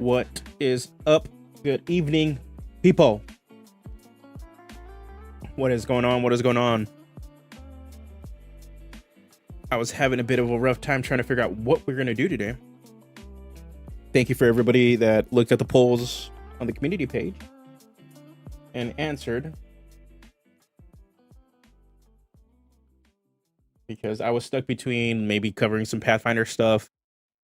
What is up? Good evening, people. What is going on? What is going on? I was having a bit of a rough time trying to figure out what we're going to do today. Thank you for everybody that looked at the polls on the community page and answered. Because I was stuck between maybe covering some Pathfinder stuff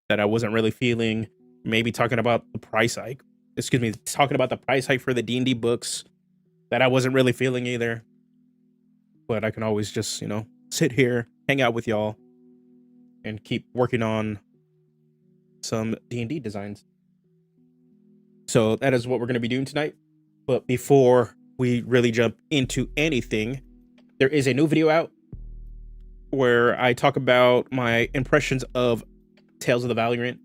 that I wasn't really feeling, maybe talking about the price hike. Excuse me, talking about the price hike for the D&D books that I wasn't really feeling either. But I can always just, sit here, hang out with y'all, and keep working on some D&D designs. So that is what we're going to be doing tonight. But before we really jump into anything, there is a new video out where I talk about my impressions of Tales of the Valiant,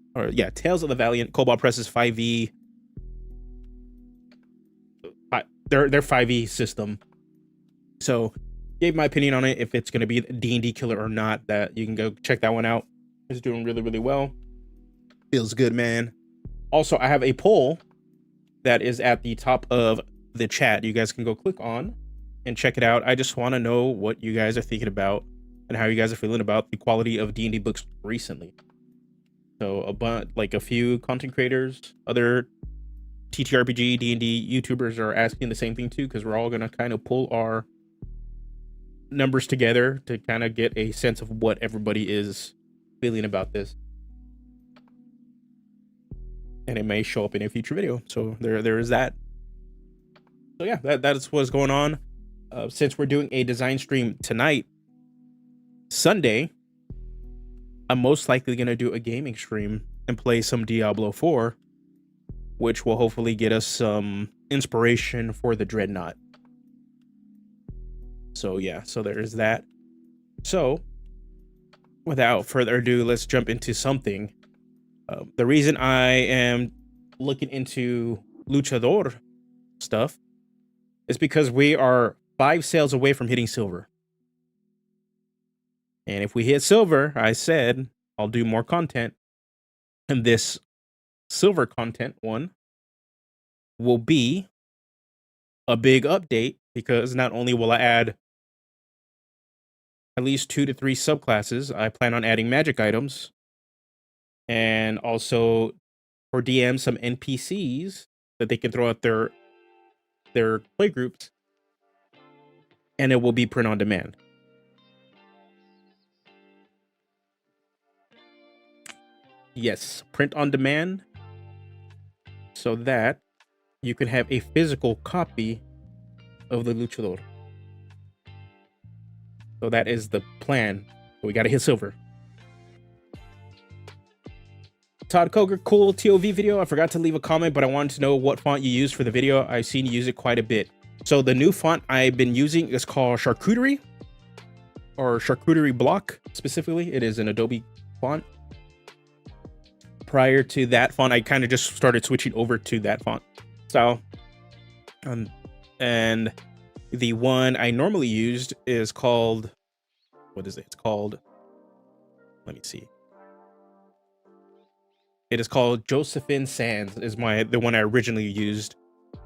Tales of the Valiant, Cobalt Press's 5e, their 5e system. So gave my opinion on it, if it's going to be a D&D killer or not. That you can go check that one out. It's doing really, really well. Feels good, man. Also, I have a poll that is at the top of the chat. You guys can go click on and check it out. I just want to know what you guys are thinking about and how you guys are feeling about the quality of D&D books recently. So a few content creators, other TTRPG, D&D YouTubers are asking the same thing too, because we're all going to kind of pull our numbers together to kind of get a sense of what everybody is feeling about this. And it may show up in a future video. So there is that. So yeah, that's what's going on. Since we're doing a design stream tonight, Sunday, I'm most likely going to do a gaming stream and play some Diablo 4, which will hopefully get us some inspiration for the Dreadnought. So yeah, so there is that. So without further ado, let's jump into something. The reason I am looking into Luchador stuff is because we are 5 sales away from hitting silver. And if we hit silver, I said I'll do more content. And this silver content one will be a big update, because not only will I add at least 2 to 3 subclasses, I plan on adding magic items, and also for DM some NPCs that they can throw out their play groups, and it will be print on demand. Yes, print on demand, so that you can have a physical copy of the Luchador. So that is the plan. We got to hit silver. Todd Koger, cool TOV video. I forgot to leave a comment, but I wanted to know what font you used for the video. I've seen you use it quite a bit. So the new font I've been using is called Charcuterie, or Charcuterie Block specifically. It is an Adobe font. Prior to that font, I kind of just started switching over to that font style. And the one I normally used is called, what is it? It's called, let me see. It is called Josephine Sands, is the one I originally used.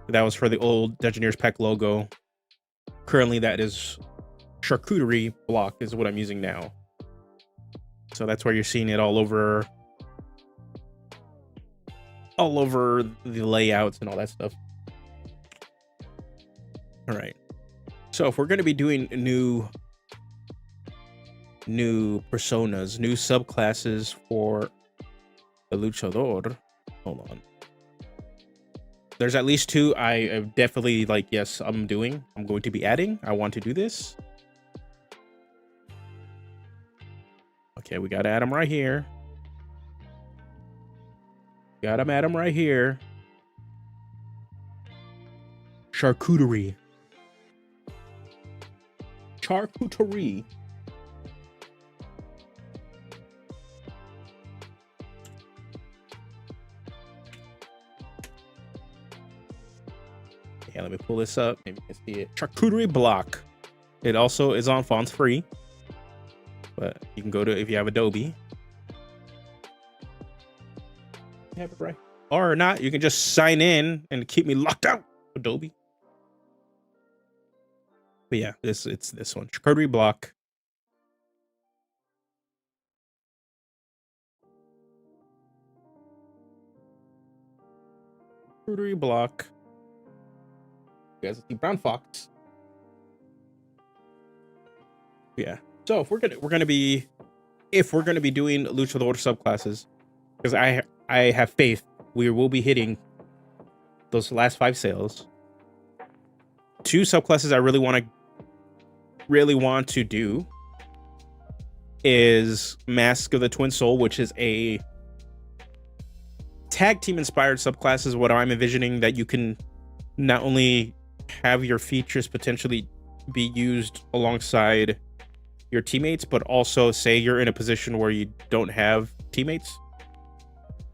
That was for the old Dungeoneers Pack logo. Currently, that is Charcuterie Block is what I'm using now. So that's where you're seeing it all over the layouts and all that stuff. All right. So if we're going to be doing new personas, new subclasses for the Luchador, hold on. There's at least 2 I definitely yes, I'm going to be adding. I want to do this. Okay, we got to add them right here. Got him, Adam, right here. Charcuterie. Charcuterie. Yeah, let me pull this up. Maybe you can see it. Charcuterie Block. It also is on fonts free, but you can go to, if you have Adobe, have it Or not, you can just sign in and keep me locked out, Adobe. But yeah, it's this one. Charcuterie block. Charcuterie block. You guys see Brown Fox. Yeah. So if we're gonna be doing Luchador subclasses, because I have faith we will be hitting those last 5 sales. 2 subclasses I really want to do is Mask of the Twin Soul, which is a tag team inspired subclass, is what I'm envisioning, that you can not only have your features potentially be used alongside your teammates, but also say you're in a position where you don't have teammates,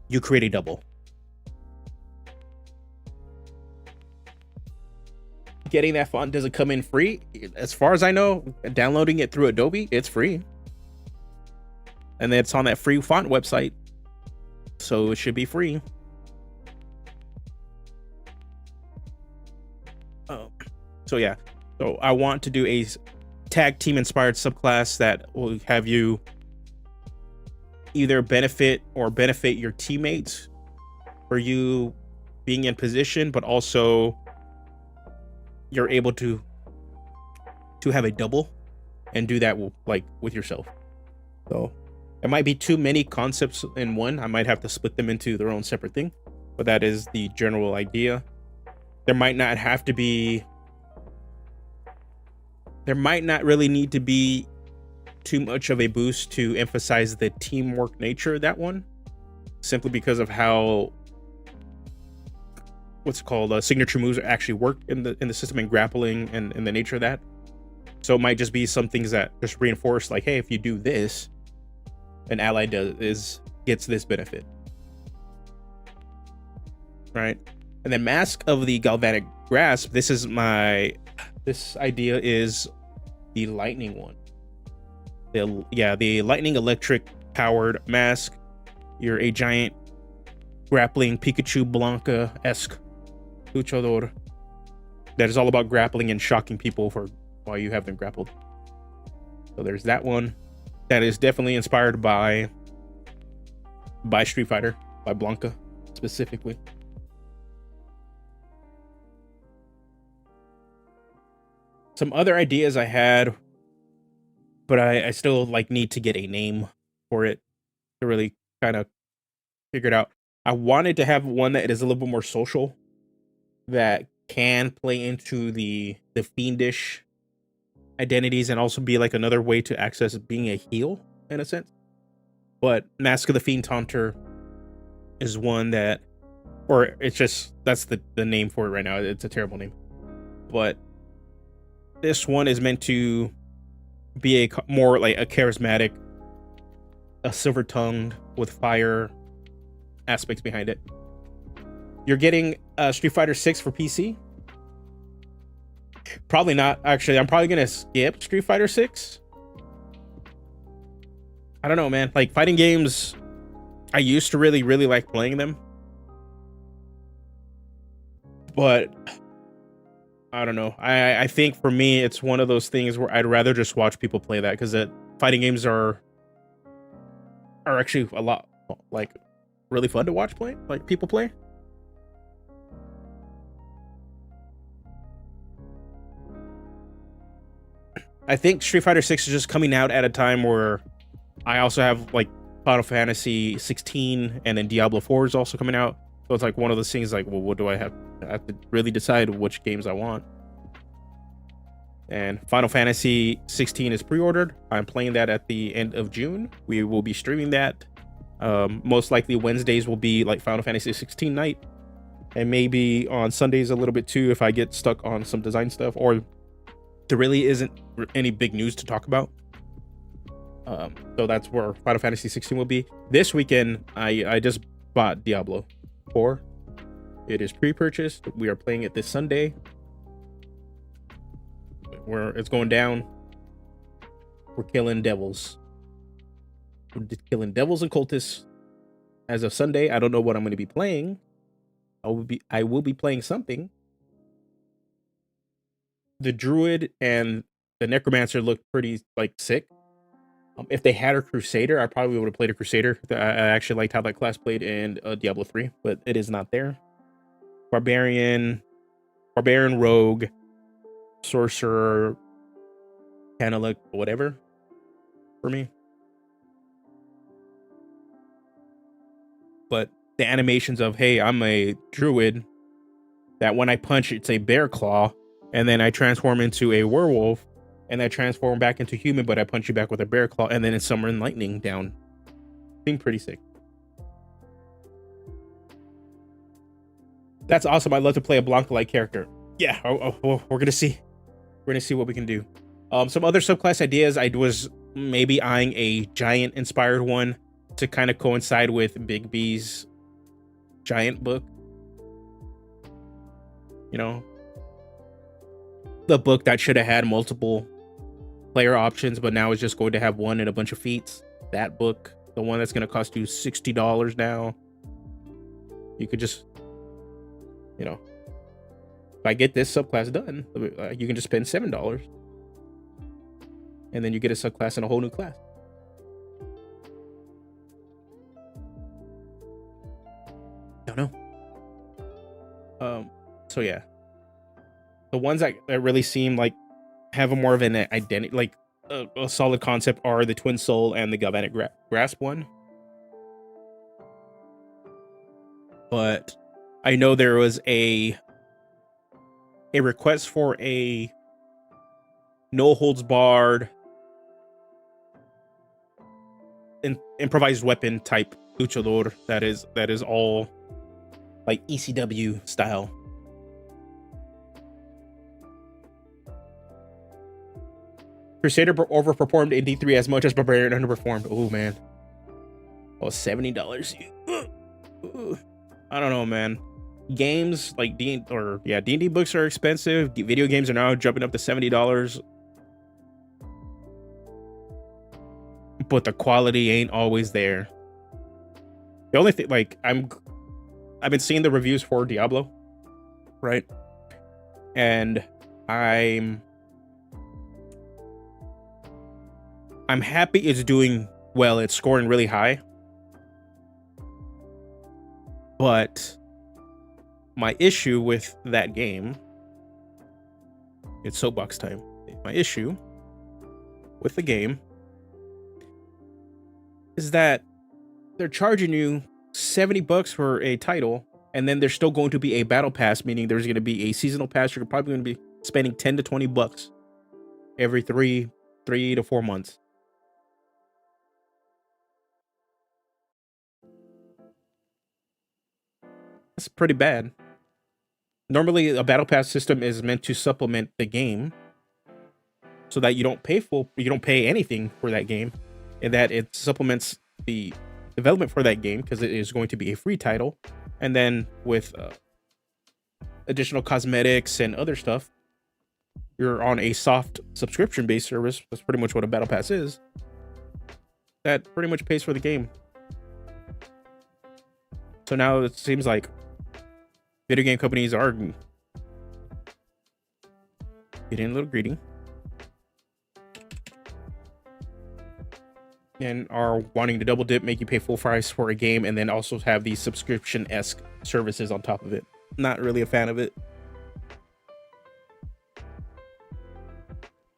you create a double. Getting that font doesn't come in free. As far as I know, downloading it through Adobe, it's free. And then it's on that free font website, so it should be free. So yeah, so I want to do a tag team inspired subclass that will have you either benefit your teammates for you being in position, but also you're able to have a double and do that with yourself. So it might be too many concepts in one. I might have to split them into their own separate thing, but that is the general idea. There might not really need to be too much of a boost to emphasize the teamwork nature of that one, simply because of how signature moves actually work in the system, and grappling and the nature of that. So it might just be some things that just reinforce, like, hey, if you do this, an ally gets this benefit, right? And then Mask of the Galvanic Grasp. This idea is the lightning one. The lightning electric powered mask. You're a giant grappling Pikachu Blanca-esque luchador that is all about grappling and shocking people while you have them grappled. So there's that one. That is definitely inspired by Street Fighter, by Blanca specifically. Some other ideas I had, but I still need to get a name for it to really kind of figure it out. I wanted to have one that is a little bit more social, that can play into the fiendish identities and also be like another way to access being a heel in a sense. But Mask of the Fiend Taunter is one that, or it's just, that's the name for it right now. It's a terrible name, but this one is meant to be more like a charismatic, a silver-tongued with fire aspects behind it. You're getting Street Fighter 6 for PC. Probably not, actually. I'm probably gonna skip Street Fighter 6. I don't know, man. Like, fighting games, I used to really like playing them, but I don't know. I think for me, it's one of those things where I'd rather just watch people play that, because fighting games are actually a lot really fun to watch people play. I think Street Fighter 6 is just coming out at a time where I also have Final Fantasy 16, and then Diablo 4 is also coming out. So it's one of those things well, what do I have? I have to really decide which games I want. And Final Fantasy 16 is pre-ordered. I'm playing that at the end of June. We will be streaming that. Most likely Wednesdays will be Final Fantasy 16 night, and maybe on Sundays a little bit too if I get stuck on some design stuff, or there really isn't any big news to talk about. So that's where Final Fantasy 16 will be. This weekend, I just bought Diablo 4. It is pre-purchased. We are playing it this Sunday. Where it's going down. We're killing devils. We're killing devils and cultists as of Sunday. I don't know what I'm going to be playing. I will be playing something. The Druid and the Necromancer look pretty like sick. If they had a Crusader, I probably would have played a Crusader. I actually liked how that class played in Diablo 3, but it is not there. Barbarian, Rogue, Sorcerer, kind of look whatever for me. But the animations of, hey, I'm a Druid, that when I punch, it's a bear claw, and then I transform into a werewolf, and I transform back into human, but I punch you back with a bear claw, and then it's summon lightning down. Seemed pretty sick. That's awesome. I'd love to play a Blanca-like character. Yeah, we're gonna see. We're gonna see what we can do. Some other subclass ideas. I was maybe eyeing a giant inspired one to kind of coincide with Big B's giant book. You know, the book that should have had multiple player options, but now it's just going to have one and a bunch of feats. That book, the one that's going to cost you $60 now. You could just, you know, if I get this subclass done, you can just spend $7. And then you get a subclass in a whole new class. Don't know. So yeah, the ones that really seem like have a more of an identity, like a solid concept, are the Twin Soul and the Galvanic Grasp one. But I know there was a request for a no holds barred improvised weapon type luchador that is all like ECW style. Crusader overperformed in D3 as much as Barbarian underperformed. Oh man. Oh, $70. I don't know, man. Games like D&D books are expensive. Video games are now jumping up to $70. But the quality ain't always there. The only thing, like, I've been seeing the reviews for Diablo, right? And I'm happy it's doing well. It's scoring really high. But my issue with that game, it's soapbox time. My issue with the game is that they're charging you $70 for a title, and then there's still going to be a battle pass, meaning there's going to be a seasonal pass. You're probably going to be spending $10 to $20 every 3 to 4 months. That's pretty bad. Normally, a battle pass system is meant to supplement the game, so that you don't pay anything for that game, and that it supplements the development for that game, because it is going to be a free title. And then with additional cosmetics and other stuff, you're on a soft subscription based service. That's pretty much what a battle pass is. That pretty much pays for the game. So now it seems like video game companies are getting a little greedy and are wanting to double dip, make you pay full price for a game, and then also have these subscription-esque services on top of it. Not really a fan of it.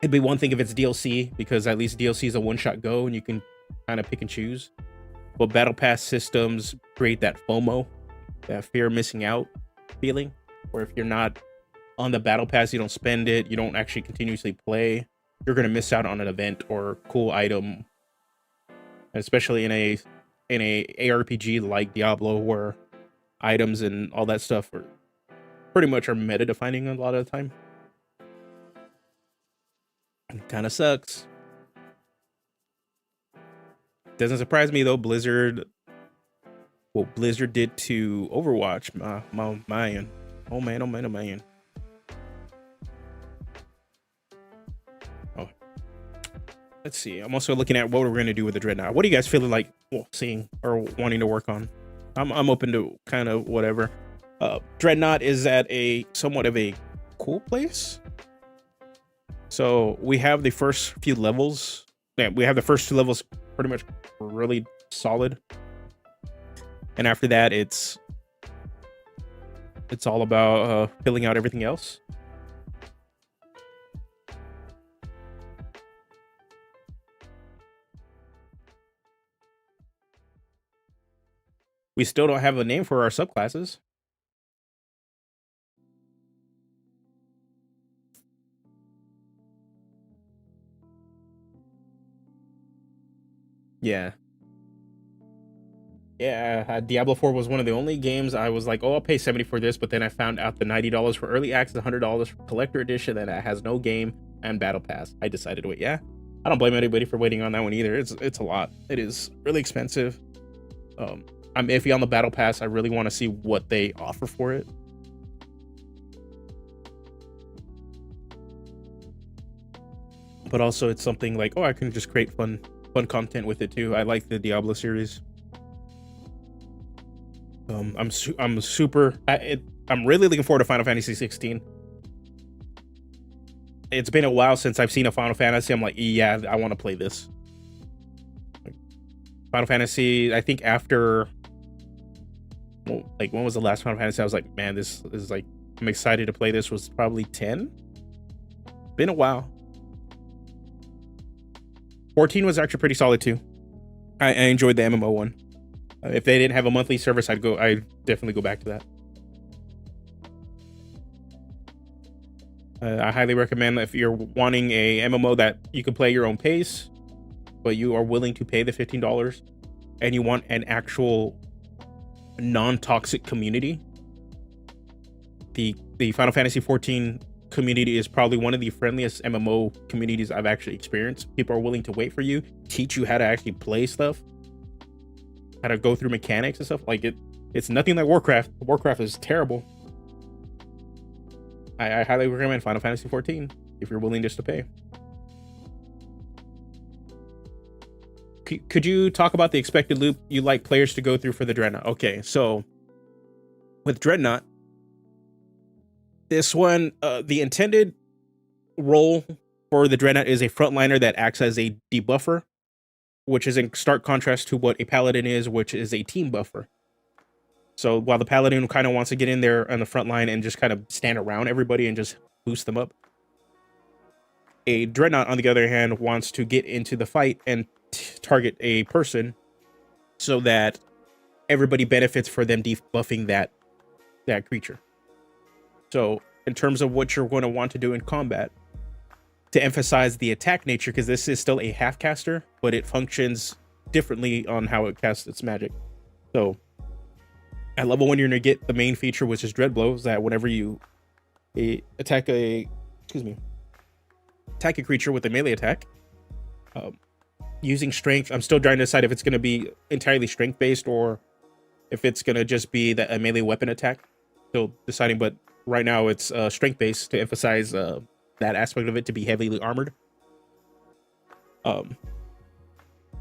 It'd be one thing if it's DLC, because at least DLC is a one-shot go and you can kind of pick and choose. But battle pass systems create that FOMO, that fear of missing out feeling, where if you're not on the battle pass, you don't spend it, you don't actually continuously play, you're going to miss out on an event or cool item. Especially in a ARPG like Diablo, where items and all that stuff are pretty much meta defining a lot of the time. It kind of sucks. Doesn't surprise me though. Blizzard did to Overwatch. Man. Oh man. Oh, let's see. I'm also looking at what we're going to do with the Dreadnought. What are you guys feeling like seeing or wanting to work on? I'm open to kind of whatever. Dreadnought is at a somewhat of a cool place. So we have the first few levels. Yeah, we have the first 2 levels pretty much really solid, and after that, it's all about filling out everything else. We still don't have a name for our subclasses. Yeah. Yeah, Diablo 4 was one of the only games I was like, oh, I'll pay 70 for this, but then I found out the $90 for early access, $100 for collector edition, and it has no game and battle pass. I decided to wait. Yeah, I don't blame anybody for waiting on that one either. It's a lot. It is really expensive. I'm iffy on the battle pass. I really want to see what they offer for it. But also, it's something like, oh, I can just create fun content with it too. I like the Diablo series. I'm really looking forward to Final Fantasy 16. It's been a while since I've seen a Final Fantasy. I'm like, yeah, I want to play this. Final Fantasy, I think after, well, like, when was the last Final Fantasy? I was like, man, this is like, I'm excited to play this. Was probably 10. Been a while. 14 was actually pretty solid too. I enjoyed the MMO one. If they didn't have a monthly service, I'd definitely go back to that. I highly recommend if you're wanting a MMO that you can play your own pace, but you are willing to pay the $15, and you want an actual non-toxic community. The Final Fantasy 14 community is probably one of the friendliest MMO communities I've actually experienced. People are willing to wait for you, teach you how to actually play stuff, how to go through mechanics and stuff. Like it's nothing like Warcraft. Warcraft is terrible. I highly recommend Final Fantasy 14 if you're willing just to pay. Could you talk about the expected loop you like players to go through for the Dreadnought? Okay, so with Dreadnought, this one, the intended role for the Dreadnought is a frontliner that acts as a debuffer, which is in stark contrast to what a Paladin is, which is a team buffer. So while the Paladin kind of wants to get in there on the front line and just kind of stand around everybody and just boost them up, a Dreadnought, on the other hand, wants to get into the fight and target a person so that everybody benefits for them debuffing that creature. So in terms of what you're going to want to do in combat, to emphasize the attack nature, because this is still a half caster, but it functions differently on how it casts its magic. So at level 1, you're going to get the main feature, which is Dread Blows, that whenever you attack a creature with a melee attack, using strength, I'm still trying to decide if it's going to be entirely strength based or if it's going to just be a melee weapon attack. Still deciding, but right now it's strength based to emphasize that aspect of it, to be heavily armored.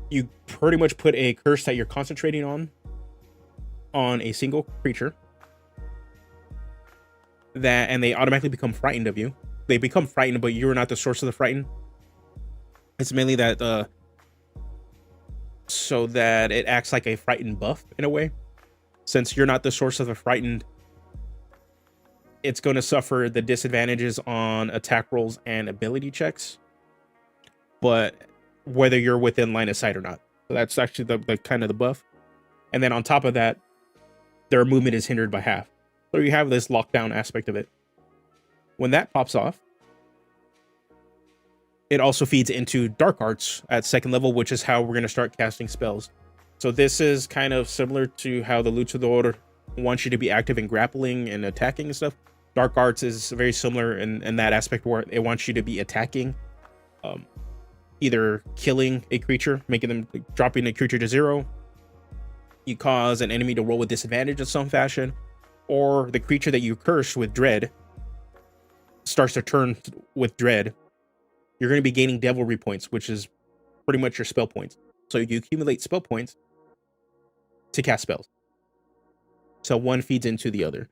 You pretty much put a curse that you're concentrating on a single creature, and they automatically become frightened of you. They become frightened, but you're not the source of the frighten. It's mainly that so that it acts like a frightened buff in a way. Since you're not the source of the frightened, it's going to suffer the disadvantages on attack rolls and ability checks, but whether you're within line of sight or not. So that's actually the kind of the buff. And then on top of that, their movement is hindered by half. So you have this lockdown aspect of it. When that pops off, it also feeds into Dark Arts at 2nd level, which is how we're going to start casting spells. So this is kind of similar to how the Luchador wants you to be active in grappling and attacking and stuff. Dark Arts is very similar in that aspect, where it wants you to be attacking, either killing a creature, making them, dropping a creature to 0. You cause an enemy to roll with disadvantage in some fashion, or the creature that you curse with Dread starts to turn with Dread. You're going to be gaining Devilry points, which is pretty much your spell points. So you accumulate spell points to cast spells. So one feeds into the other.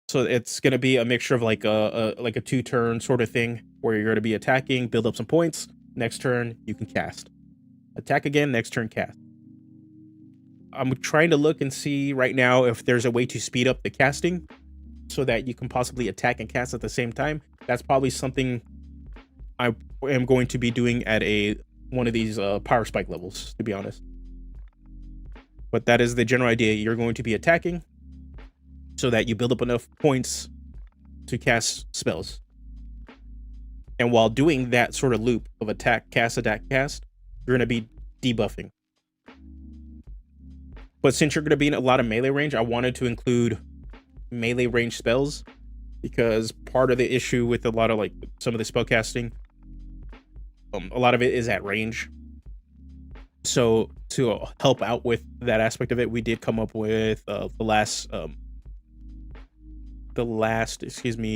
So it's going to be a mixture of like a 2-turn sort of thing where you're going to be attacking, build up some points. Next turn, you can cast. Attack again, next turn, cast. I'm trying to look and see right now if there's a way to speed up the casting so that you can possibly attack and cast at the same time. That's probably something I am going to be doing at one of these power spike levels, to be honest. But that is the general idea. You're going to be attacking so that you build up enough points to cast spells. And while doing that sort of loop of attack, cast, you're going to be debuffing. But since you're going to be in a lot of melee range, I wanted to include melee range spells, because part of the issue with a lot of like some of the spell casting, a lot of it is at range. So to help out with that aspect of it, we did come up with the last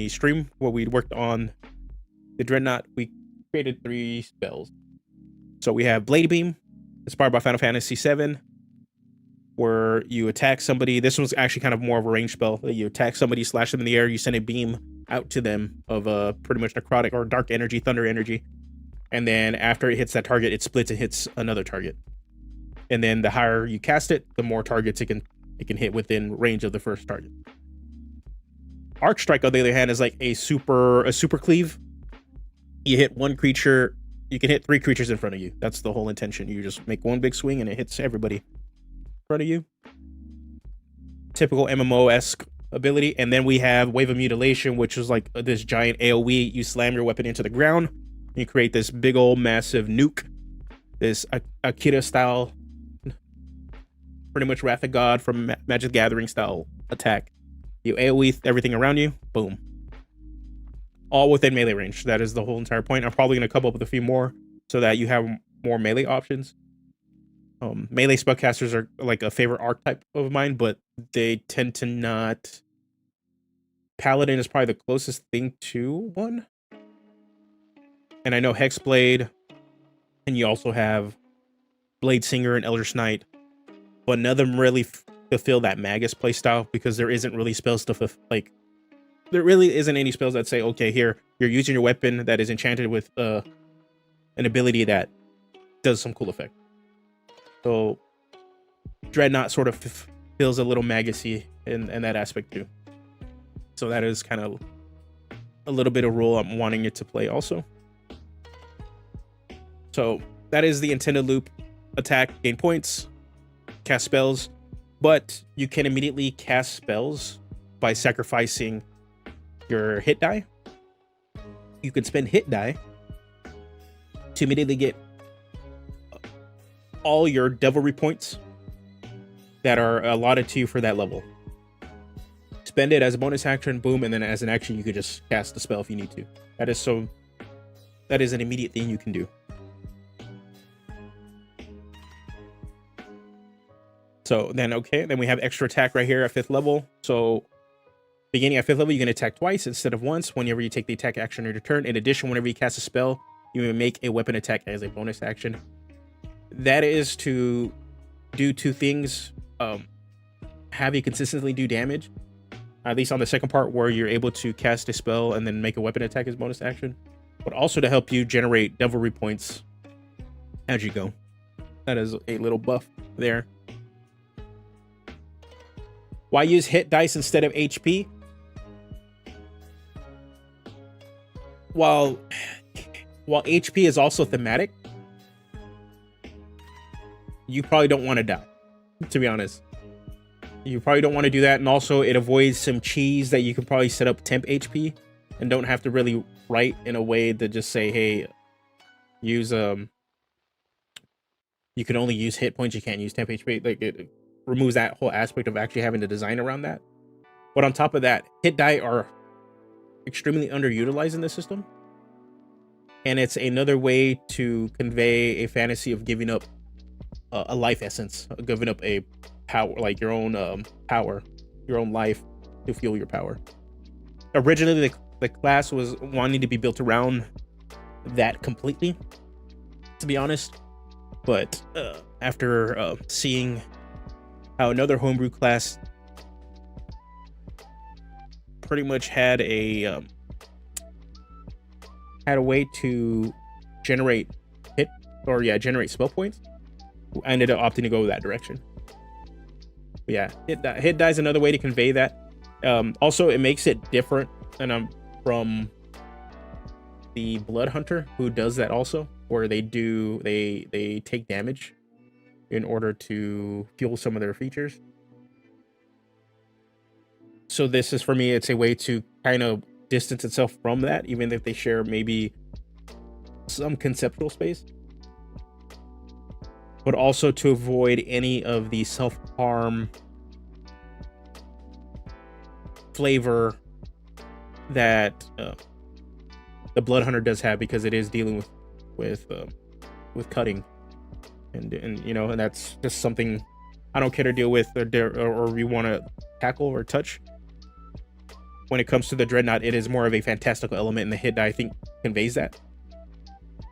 stream where we worked on the Dreadnought. We created 3 spells. So we have Blade Beam, inspired by Final Fantasy VII, where you attack somebody. This one's actually kind of more of a range spell. You attack somebody, slash them in the air, you send a beam out to them of pretty much necrotic or dark energy, thunder energy. And then after it hits that target, it splits and hits another target. And then the higher you cast it, the more targets it can hit within range of the first target. Arc Strike, on the other hand, is like a super cleave. You hit one creature, you can hit 3 creatures in front of you. That's the whole intention. You just make one big swing and it hits everybody in front of you. Typical MMO-esque ability. And then we have Wave of Mutilation, which is like this giant AoE. You slam your weapon into the ground, you create this big old massive nuke, this Akira style, pretty much Wrath of God from Magic the Gathering style attack. You AoE everything around you, boom. All within melee range. That is the whole entire point. I'm probably going to come up with a few more so that you have more melee options. Melee spellcasters are like a favorite archetype of mine, but they tend to not. Paladin is probably the closest thing to one. And I know Hexblade, and you also have Blade Singer and Eldritch Knight, but none of them really fulfill that Magus playstyle, because there isn't really spells to there really isn't any spells that say, okay, here you're using your weapon that is enchanted with an ability that does some cool effect. So Dreadnought sort of feels a little Magusy in that aspect too. So that is kind of a little bit of role I'm wanting it to play also. So that is the intended loop. Attack, gain points, cast spells, but you can immediately cast spells by sacrificing your hit die. You can spend hit die to immediately get all your devilry points that are allotted to you for that level. Spend it as a bonus action, boom, and then as an action you could just cast the spell if you need to. That is an immediate thing you can do. So then we have extra attack right here at 5th level. So beginning at 5th level, you can attack twice instead of once whenever you take the attack action on your turn. In addition, whenever you cast a spell, you may make a weapon attack as a bonus action. That is to do 2 things. Have you consistently do damage, at least on the second part where you're able to cast a spell and then make a weapon attack as bonus action, but also to help you generate devilry points as you go. That is a little buff there. Why use hit dice instead of HP? While HP is also thematic, you probably don't want to die, to be honest. You probably don't want to do that, and also it avoids some cheese that you can probably set up temp HP and don't have to really write in a way to just say, hey, use you can only use hit points, you can't use temp HP. Like, it removes that whole aspect of actually having to design around that. But on top of that, hit die are extremely underutilized in this system, and it's another way to convey a fantasy of giving up a life essence, giving up a power, like your own power, your own life to fuel your power. Originally, the class was wanting to be built around that completely, to be honest, but after seeing how another homebrew class pretty much had a way to generate generate spell points. I ended up opting to go that direction. But yeah, hit die is another way to convey that. Also, it makes it different and from the Blood Hunter, who does that also, where they take damage in order to fuel some of their features. So this is, for me, it's a way to kind of distance itself from that, even if they share maybe some conceptual space, but also to avoid any of the self-harm flavor that the Blood Hunter does have, because it is dealing with cutting, and you know, and that's just something I don't care to deal with or we want to tackle or touch. When it comes to the Dreadnought, it is more of a fantastical element, and the hit die, I think, conveys that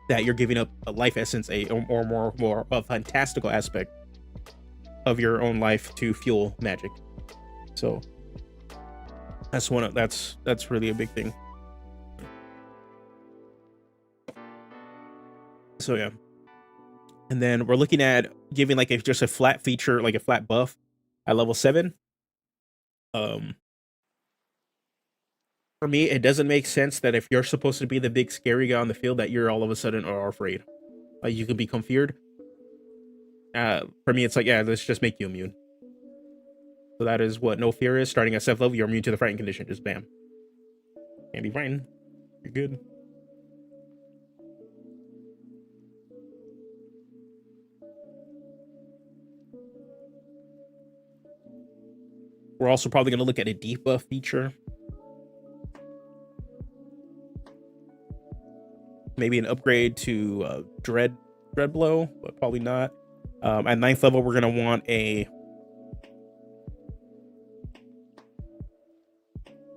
you're giving up a life essence, or more a fantastical aspect of your own life to fuel magic. So that's really a big thing. So yeah, and then we're looking at giving like just a flat feature, like a flat buff at level 7. For me, it doesn't make sense that if you're supposed to be the big scary guy on the field, that you're all of a sudden are afraid. You can become feared. For me, it's like, yeah, let's just make you immune. So that is what no fear is. Starting at 7th level, you're immune to the frightened condition. Just bam. Can't be frightened. You're good. We're also probably going to look at a debuff feature. Maybe an upgrade to Dread Blow, but probably not. At 9th level, we're going to want a...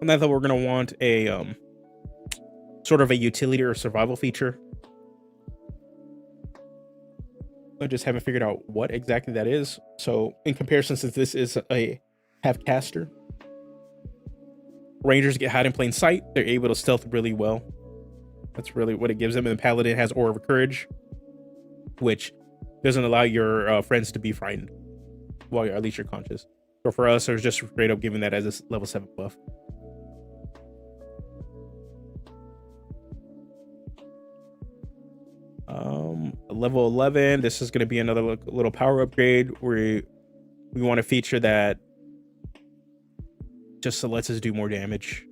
On 9th level, we're going to want a sort of a utility or survival feature. I just haven't figured out what exactly that is. So in comparison, since this is a half caster, Rangers get hide in plain sight. They're able to stealth really well. That's really what it gives them. And the Paladin has Aura of Courage, which doesn't allow your friends to be frightened while at least you're conscious. So for us, there's just straight up giving that as a level 7 buff. Level 11, this is going to be another little power upgrade where we want to feature that just lets us do more damage.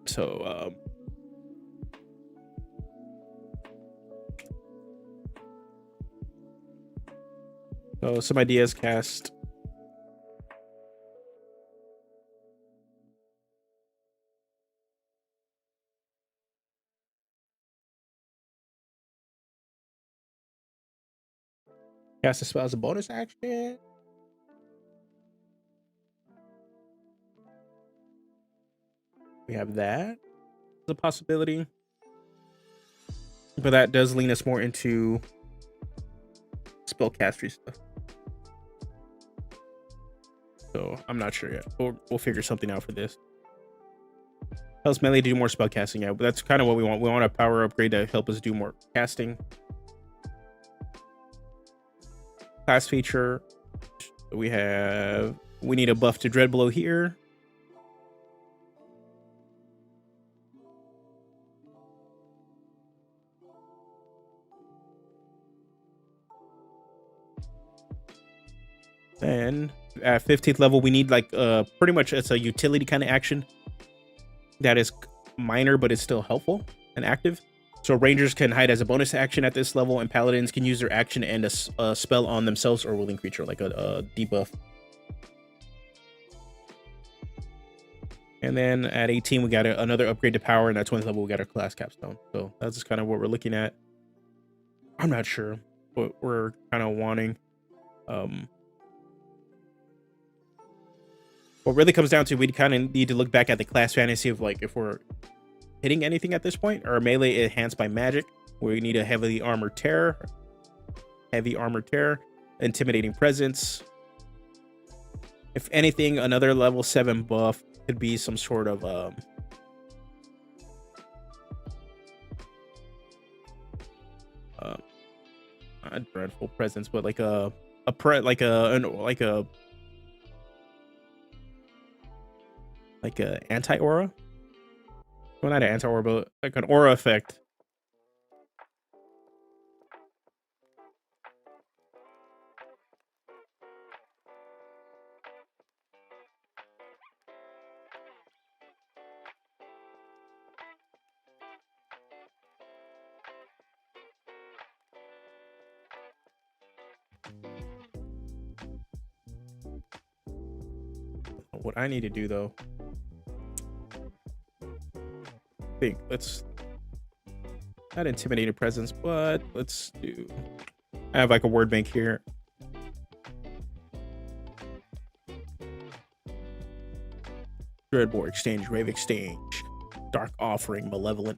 So some ideas cast. Cast a spell as a bonus action. We have that as a possibility, but that does lean us more into spellcastery stuff. So I'm not sure yet. We'll figure something out for this. Helps melee to do more spellcasting. Yeah, but that's kind of what we want. We want a power upgrade to help us do more casting. Class feature. We need a buff to Dread Blow here. Then at 15th level, we need like pretty much it's a utility kind of action that is minor, but it's still helpful and active. So Rangers can hide as a bonus action at this level, and Paladins can use their action and a spell on themselves or willing creature, like a debuff. And then at 18, we got another upgrade to power, and at 20th level, we got our class capstone. So that's just kind of what we're looking at. I'm not sure what we're kind of wanting. What really comes down to, we kind of need to look back at the class fantasy of like if we're hitting anything at this point, or melee enhanced by magic, where we need a heavy armor terror, intimidating presence. If anything, another level 7 buff could be some sort of not dreadful presence, but like a anti-aura. Well, not an anti-aura, but like an aura effect. What I need to do though, let's not intimidating presence, but let's do. I have like a word bank here. Dreadboard exchange, Rave exchange, Dark offering, malevolent.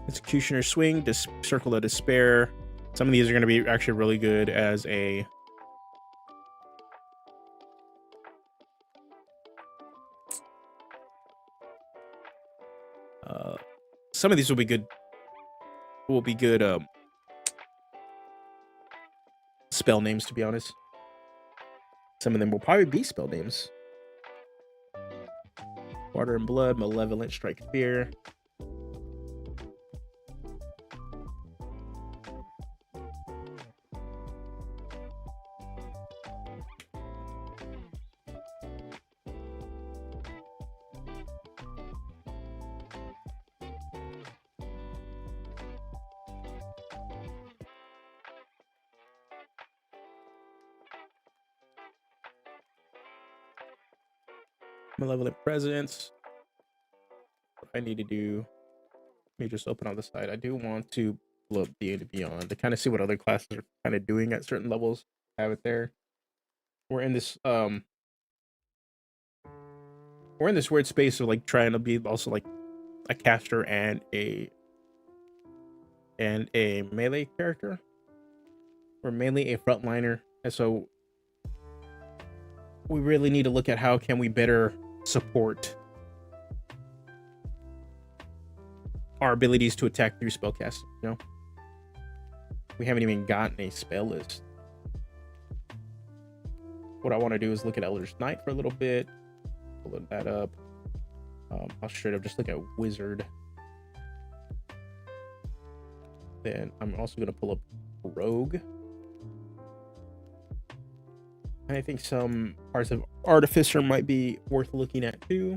Executioner swing, circle of despair. Some of these are going to be actually really good as a some of these will be good spell names, to be honest. Some of them will probably be spell names. Water and blood, malevolent, strike fear. Malevolent presence. What I need to do, let me just open on the side. I do want to pull up D&D Beyond to kind of see what other classes are kind of doing at certain levels. Have it there. We're in this weird space of like trying to be also like a caster and a melee character. We're mainly a frontliner, and so we really need to look at how can we better support our abilities to attack through spellcasting. You know, we haven't even gotten a spell list. What I want to do is look at Elder's Knight for a little bit, pull that up. I'll straight up just look at Wizard. Then I'm also going to pull up Rogue. And I think some parts of Artificer might be worth looking at too.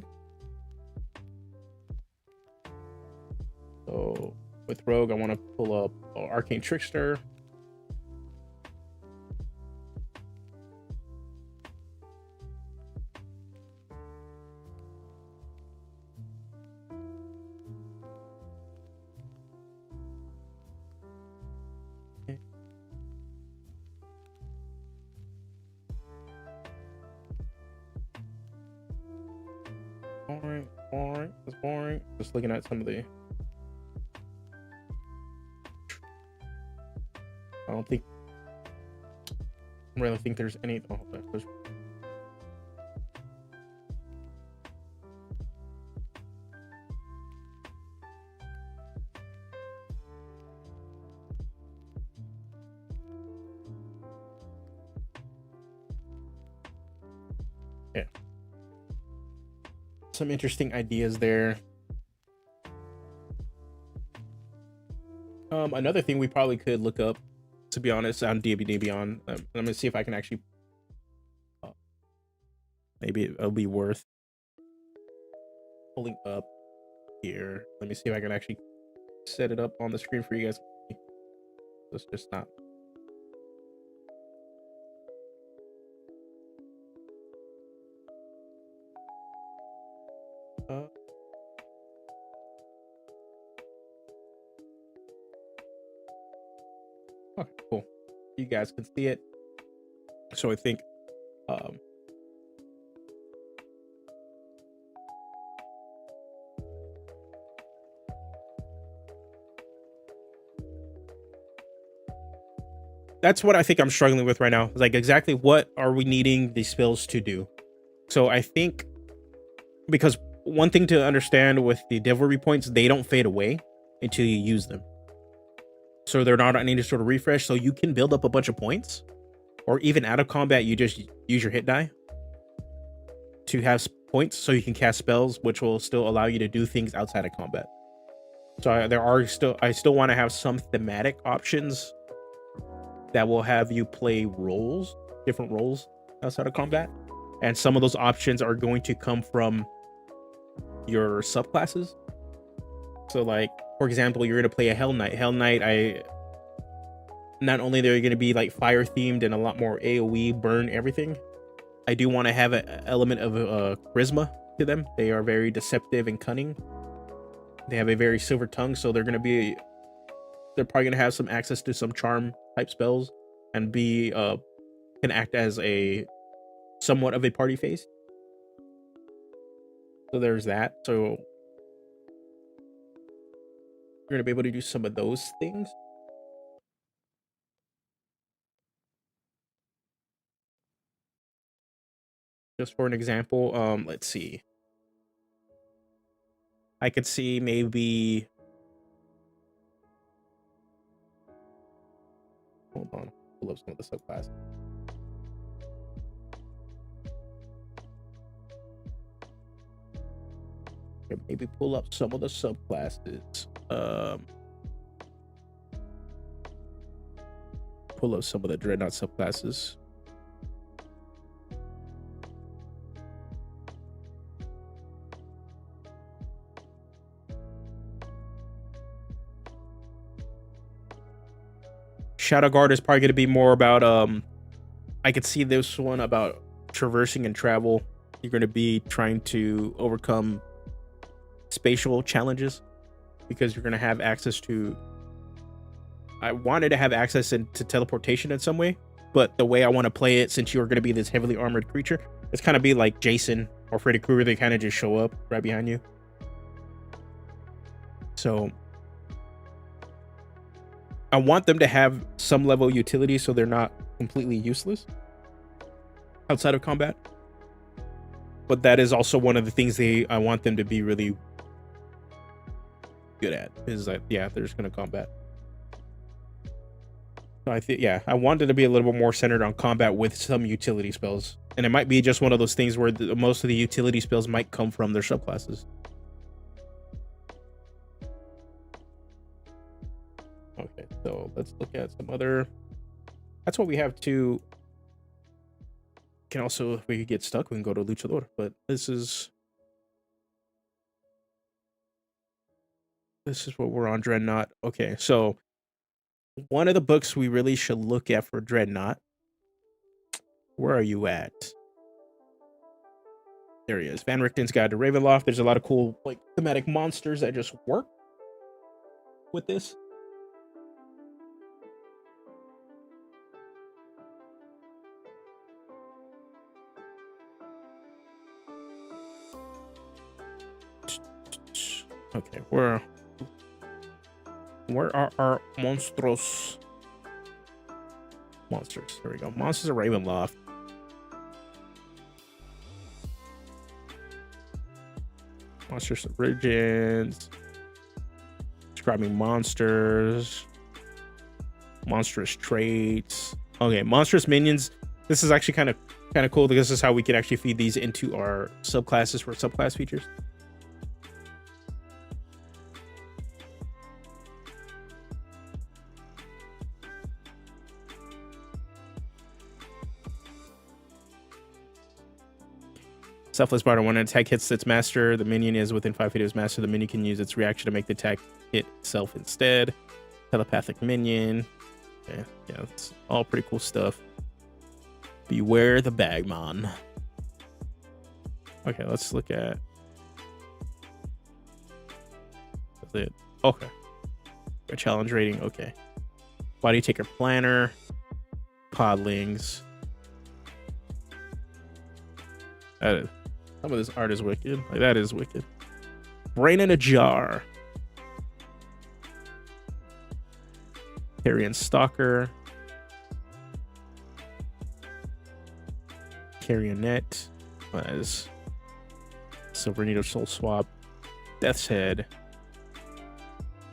So with Rogue, I want to pull up Arcane Trickster. Boring. It's boring. Just looking at some of the. I really think there's any. Oh, there's. Yeah. Some interesting ideas there. Another thing we probably could look up, to be honest, on D&D Beyond. I'm gonna see if I can actually. Maybe it'll be worth pulling up here. Let me see if I can actually set it up on the screen for you guys. Let's just not. Okay, cool. You guys can see it. So I think that's what I think I'm struggling with right now. Like, exactly what are we needing these spells to do? So I think, because one thing to understand with the Devilry points, they don't fade away until you use them. So they're not on any sort of refresh. So you can build up a bunch of points, or even out of combat, you just use your hit die to have points so you can cast spells, which will still allow you to do things outside of combat. So I still want to have some thematic options that will have you play roles, different roles outside of combat. And some of those options are going to come from your subclasses. So like, for example, you're going to play a Hell Knight. Hell Knight, not only they're going to be like fire themed and a lot more AoE burn everything, I do want to have an element of charisma to them. They are very deceptive and cunning. They have a very silver tongue, so they're probably going to have some access to some charm type spells and be can act as a somewhat of a party face. So there's that. So you're going to be able to do some of those things. Just for an example, let's see. I could see maybe, hold on, pull up some of the subclasses. Okay, maybe pull up some of the subclasses. Pull up some of the Dreadnought subclasses. Shadow Guard is probably going to be more about I could see this one about traversing and travel. You're going to be trying to overcome spatial challenges because you're going to have access to, I wanted to have access to teleportation in some way, but the way I want to play it, since you're going to be this heavily armored creature, it's kind of be like Jason or Freddy Krueger. They kind of just show up right behind you. So I want them to have some level of utility so they're not completely useless outside of combat. But that is also one of the things I want them to be really good at, is that, yeah, they're just going to combat. So I think, yeah, I wanted to be a little bit more centered on combat with some utility spells. And it might be just one of those things where most of the utility spells might come from their subclasses. Okay, so let's look at some other. That's what we have to. Can also, if we get stuck, we can go to Luchador. But this is what we're on, Dreadnought. Okay, so one of the books we really should look at for Dreadnought. Where are you at? There he is. Van Richten's Guide to Ravenloft. There's a lot of cool like thematic monsters that just work with this. Okay, where are our monsters? Monsters. There we go. Monsters of Ravenloft. Monsters origins. Describing monsters. Monstrous traits. Okay, monstrous minions. This is actually kind of cool because this is how we can actually feed these into our subclasses for subclass features. Selfless Barter. When an attack hits its master, the minion is within 5 feet of its master. The minion can use its reaction to make the attack hit itself instead. Telepathic minion. Okay, yeah, it's all pretty cool stuff. Beware the Bagman. Okay, let's look at. That's it. Okay. A challenge rating. Okay. Body Taker Planner, Podlings. Some of this art is wicked. Like, that is wicked. Brain in a Jar. Carrion Stalker. Carrionet. Was Silver Needle Soul Swap. Death's Head.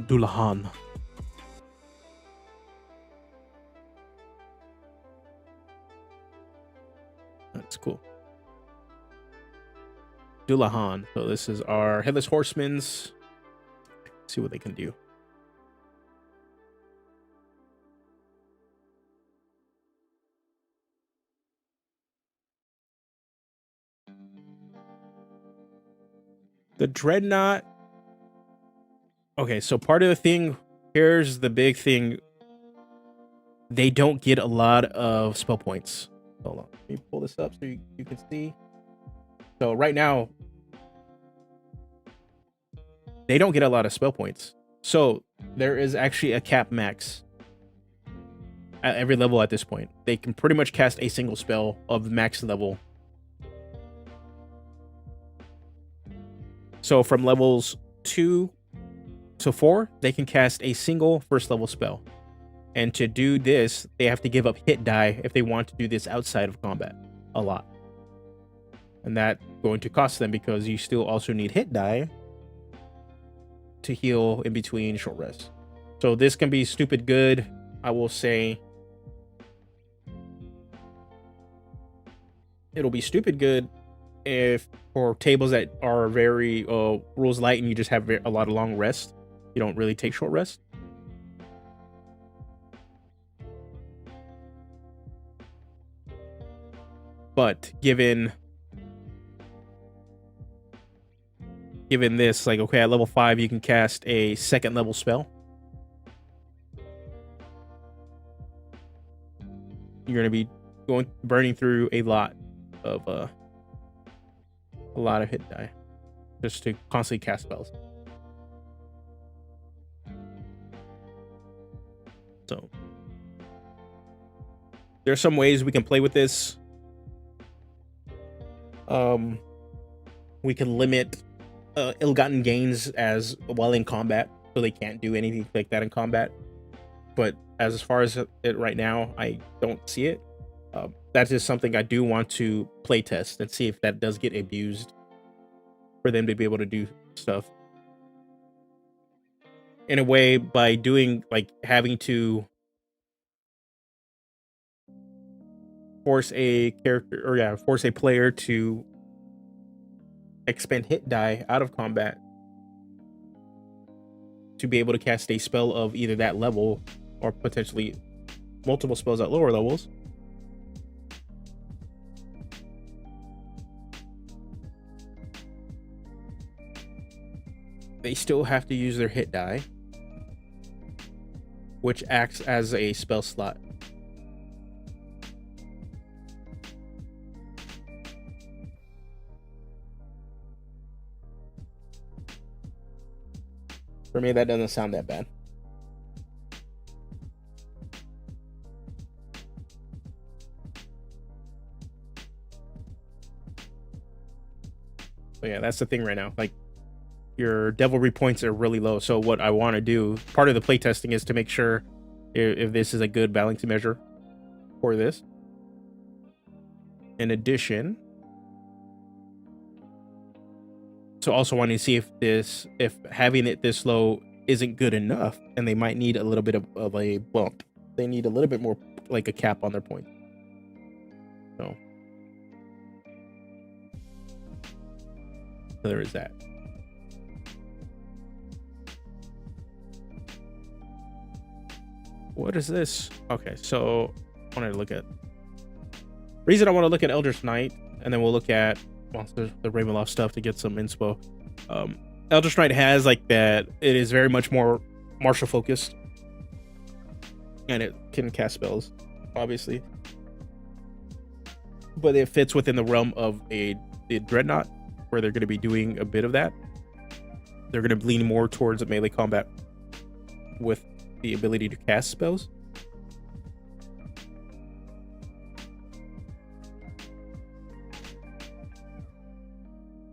Dullahan. That's cool. Dullahan. So this is our Headless Horsemen's. Let's see what they can do. The Dreadnought. Okay, so part of the thing, here's the big thing. They don't get a lot of spell points. Hold on, let me pull this up so you can see. So right now, they don't get a lot of spell points. So there is actually a cap max at every level at this point. They can pretty much cast a single spell of max level. So from levels 2 to 4, they can cast a single first level spell. And to do this, they have to give up hit die if they want to do this outside of combat a lot. And that's going to cost them because you still also need hit die to heal in between short rests. So this can be stupid good, I will say. It'll be stupid good if for tables that are very rules light and you just have a lot of long rest. You don't really take short rest. But given this, like, okay, at level 5 you can cast a second level spell. You're gonna be burning through a lot of hit die just to constantly cast spells. So there's some ways we can play with this. We can limit ill-gotten gains as while in combat, so they can't do anything like that in combat. But as far as it right now, I don't see it. That's just something I do want to play test and see if that does get abused for them to be able to do stuff in a way by doing, like, having to force a character, or force a player to expend hit die out of combat to be able to cast a spell of either that level or potentially multiple spells at lower levels. They still have to use their hit die, which acts as a spell slot. For me, that doesn't sound that bad. So yeah, that's the thing right now. Like, your devilry points are really low. So what I want to do, part of the playtesting, is to make sure if this is a good balancing measure for this. In addition, so also wanting to see if having it this low isn't good enough, and they might need a little bit of a bump. They need a little bit more, like a cap on their points. So there is that. What is this? Okay, so I wanted to look at reason I want to look at Eldritch Knight, and then we'll look at the Ravenloft stuff to get some inspo. Eldritch Knight has like that. It is very much more martial focused, and it can cast spells, obviously, but it fits within the realm of the Dreadnought, where they're going to be doing a bit of that. They're going to lean more towards a melee combat with the ability to cast spells.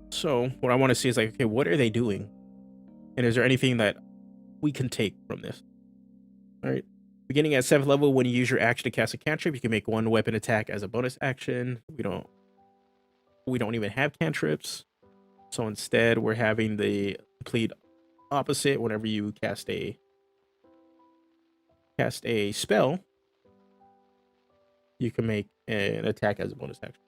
So what I want to see is like, okay, what are they doing? And is there anything that we can take from this? All right. Beginning at 7th level, when you use your action to cast a cantrip, you can make one weapon attack as a bonus action. We don't even have cantrips. So instead, we're having the complete opposite. Whenever you cast a spell, you can make an attack as a bonus action.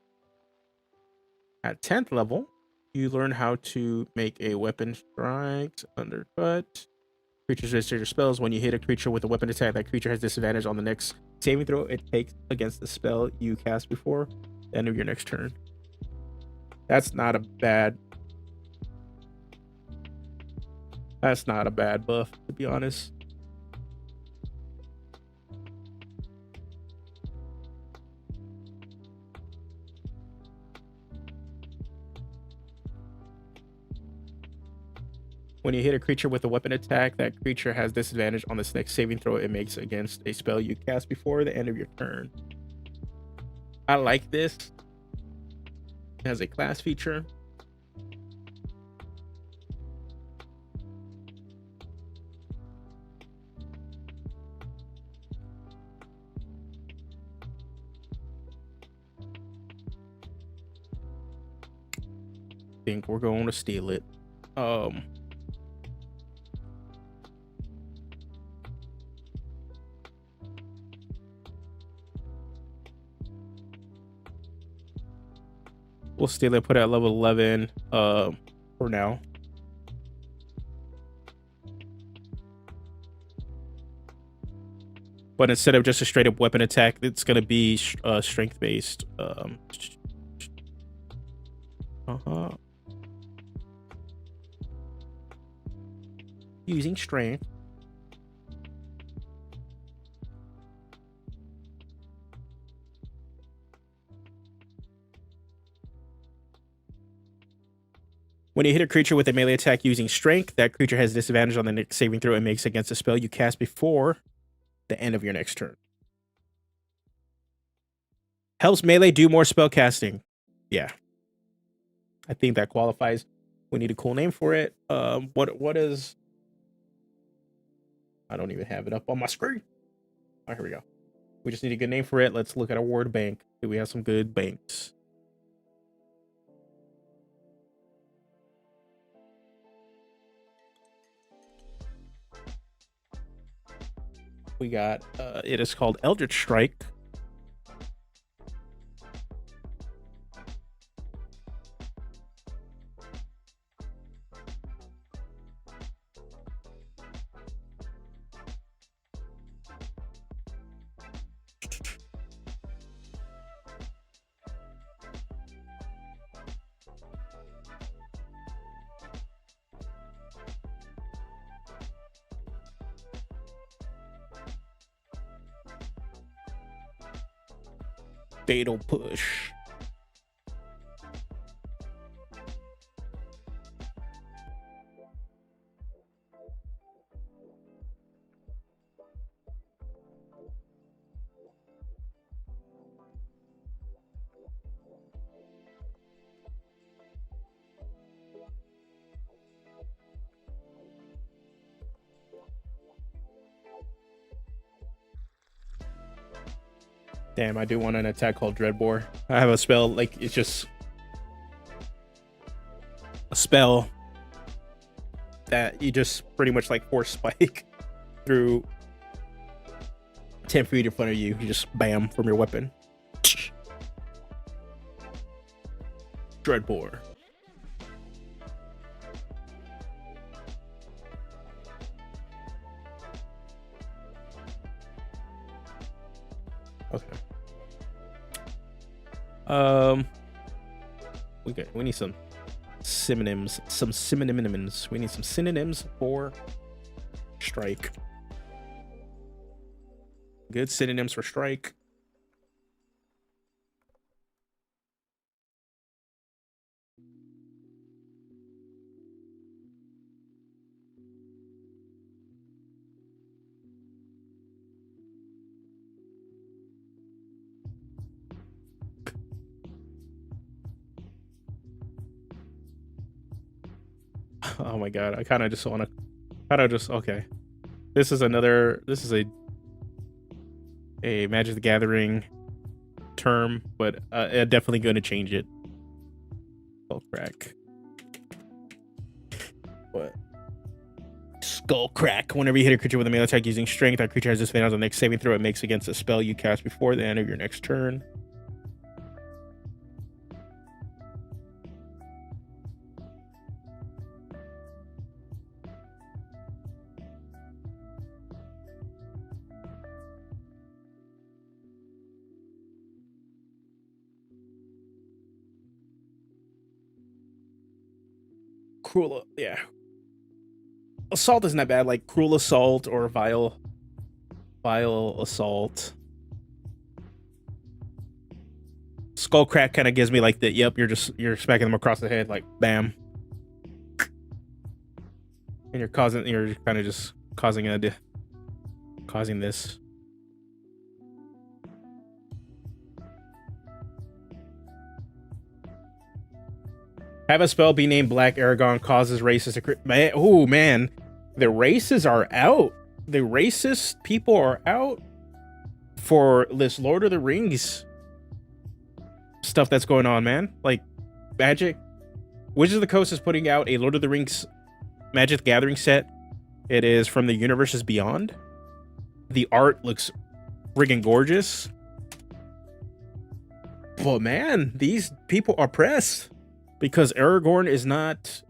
At 10th level, you learn how to make a weapon strike, undercut. Creatures resist your spells. When you hit a creature with a weapon attack, that creature has disadvantage on the next saving throw it takes against the spell you cast before the end of your next turn. That's not a bad buff, to be honest. When you hit a creature with a weapon attack, that creature has disadvantage on this next saving throw it makes against a spell you cast before the end of your turn. I like this. It has a class feature. I think we're going to steal it. We'll steal it, put it at level 11 for now. But instead of just a straight up weapon attack, it's going to be strength based. Using strength. When you hit a creature with a melee attack using strength, that creature has disadvantage on the next saving throw it makes against a spell you cast before the end of your next turn. Helps melee do more spell casting. Yeah. I think that qualifies. We need a cool name for it. What is... I don't even have it up on my screen. Oh, here we go. We just need a good name for it. Let's look at our word bank. Do we have some good banks? We got, it is called Eldritch Strike. Fatal Push. Damn, I do want an attack called Dreadbore. I have a spell, like, it's just a spell that you just pretty much like force spike through 10 feet in front of you. You just bam from your weapon. Dreadbore. Okay. We need some synonyms. We need some synonyms for strike. Good synonyms for strike. Oh my god, I kind of just want to okay. This is a Magic the Gathering term, but definitely going to change it. Skullcrack. What? Skullcrack. Whenever you hit a creature with a melee attack using strength, that creature has disadvantage on the next saving throw it makes against a spell you cast before the end of your next turn. Cruel, yeah. Assault isn't that bad, like Cruel Assault or Vile Assault. Skullcrack kind of gives me like the, yep, you're smacking them across the head, like bam. And you're kind of just causing this. Have a spell be named Black Aragon causes races to man. Oh man, the races are out. The racist people are out for this Lord of the Rings stuff that's going on, man. Like Magic, Wizards of the Coast is putting out a Lord of the Rings Magic the Gathering set. It is from the Universes Beyond. The art looks friggin' gorgeous. But man, these people are pressed. Because Aragorn is not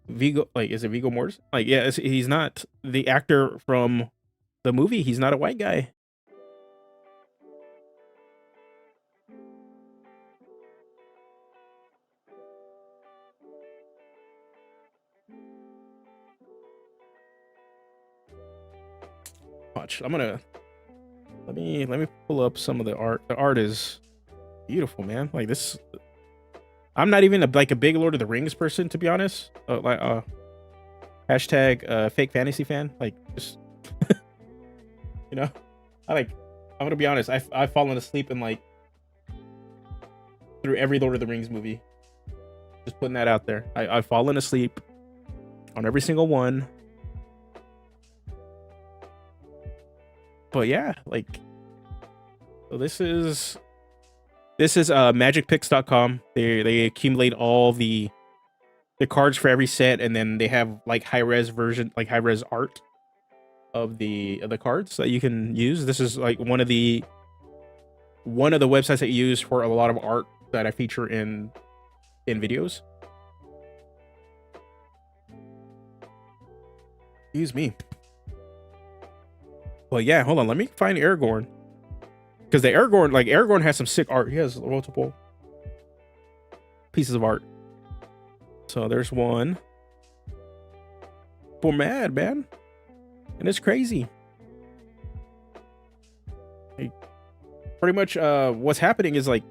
Viggo, like, is it Viggo Mortensen? Like, yeah, he's not the actor from the movie. He's not a white guy. Watch, I'm gonna let me pull up some of the art. The art is beautiful, man. Like this. I'm not even a big Lord of the Rings person, to be honest. Hashtag fake fantasy fan. Like, just you know, I'm gonna be honest. I've fallen asleep in like through every Lord of the Rings movie. Just putting that out there. I've fallen asleep on every single one. But yeah, like, so this is magicpicks.com. They accumulate all the cards for every set, and then they have like high res art of the cards that you can use. This is like one of the websites that you use for a lot of art that I feature in videos. Excuse me. Well, yeah, hold on. Let me find Aragorn. Because Aragorn has some sick art. He has multiple pieces of art. So there's one. We're mad, man. And it's crazy. Like, pretty much what's happening is like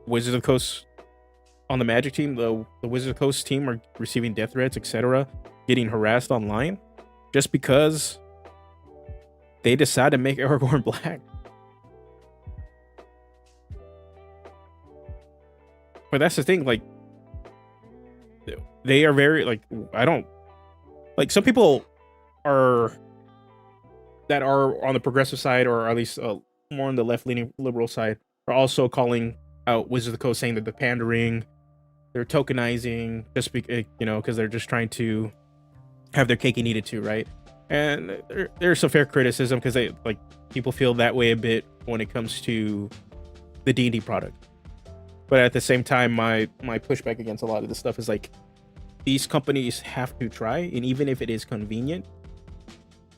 Wizards of the Coast on the Magic team, the Wizards of the Coast team are receiving death threats, etc., getting harassed online just because they decide to make Aragorn black. But that's the thing, like, they are very, like, I don't, like, some people are, that are on the progressive side, or at least more on the left-leaning liberal side, are also calling out Wizards of the Coast, saying that they're pandering, they're tokenizing, just you know, because they're just trying to have their cake and eat it too, right? And there's some fair criticism, because they, like, people feel that way a bit when it comes to the D&D product. But at the same time, my pushback against a lot of this stuff is like, these companies have to try, and even if it is convenient,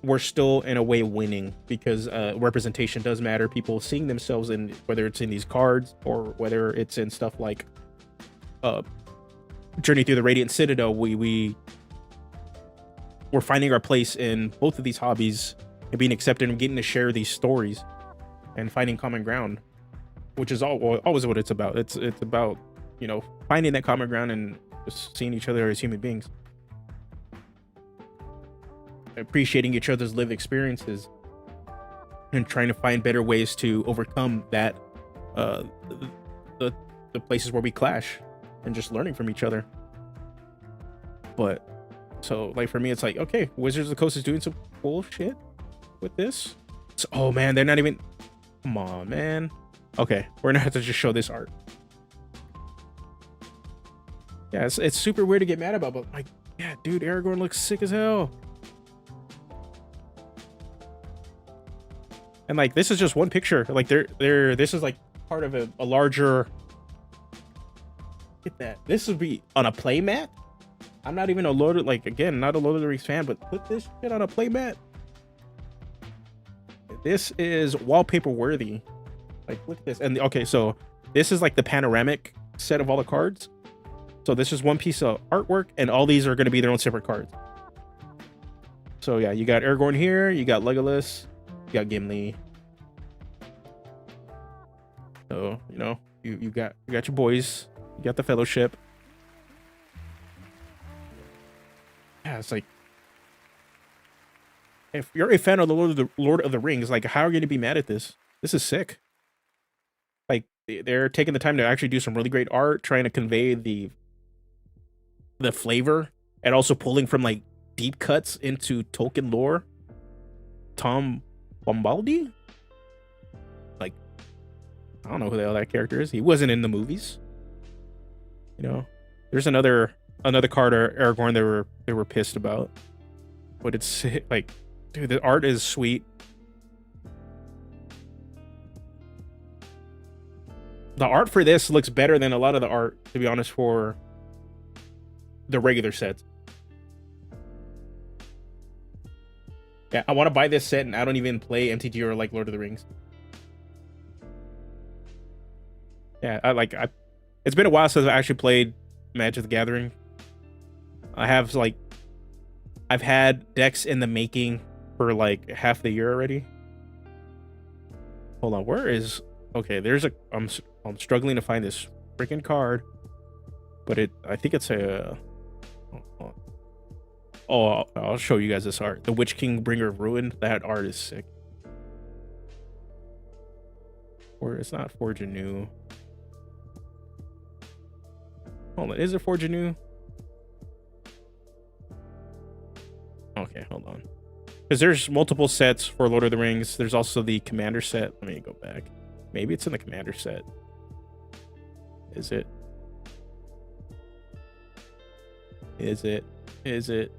we're still in a way winning, because representation does matter. People seeing themselves in, whether it's in these cards or whether it's in stuff like Journey Through the Radiant Citadel, we're finding our place in both of these hobbies and being accepted and getting to share these stories and finding common ground. Which is always what it's about. It's about, you know, finding that common ground and just seeing each other as human beings, appreciating each other's lived experiences, and trying to find better ways to overcome that, the places where we clash, and just learning from each other. But so like for me, it's like, okay, Wizards of the Coast is doing some cool shit with this. So, oh man, they're not even. Come on, man. Okay, we're gonna have to just show this art. Yeah, it's super weird to get mad about, but like, yeah, dude, Aragorn looks sick as hell. And like, this is just one picture. Like, this is like part of a larger. Look at that. This would be on a play mat. I'm not even a Lord of, like, again, not a Lord of the Rings fan, but put this shit on a play mat. This is wallpaper worthy. Like, look at this. And okay, so this is like the panoramic set of all the cards. So this is one piece of artwork, and all these are going to be their own separate cards. So yeah, you got Aragorn here, you got Legolas, you got Gimli. So, you know, you got your boys, you got the Fellowship. Yeah, it's like, if you're a fan of the Lord of the Rings, like, how are you going to be mad at this? This is sick. Like, they're taking the time to actually do some really great art, trying to convey the flavor, and also pulling from like deep cuts into Tolkien lore. Tom Bombadil? Like, I don't know who the hell that character is. He wasn't in the movies. You know, there's another card Aragorn they were pissed about, but it's like, dude, the art is sweet. The art for this looks better than a lot of the art, to be honest, for the regular sets. Yeah, I want to buy this set, and I don't even play MTG or like Lord of the Rings. Yeah, it's been a while since I actually played Magic the Gathering. I've had decks in the making for like half the year already. Hold on, where is? Okay, there's I'm struggling to find this freaking card, but I think it's a. Oh, I'll show you guys this art. The Witch King, Bringer of Ruin. That art is sick. Or it's not Forge Anew. Hold on, is it Forge Anew? Okay, hold on. Because there's multiple sets for Lord of the Rings. There's also the Commander set. Let me go back. Maybe it's in the Commander set. Is it? Is it? Is it?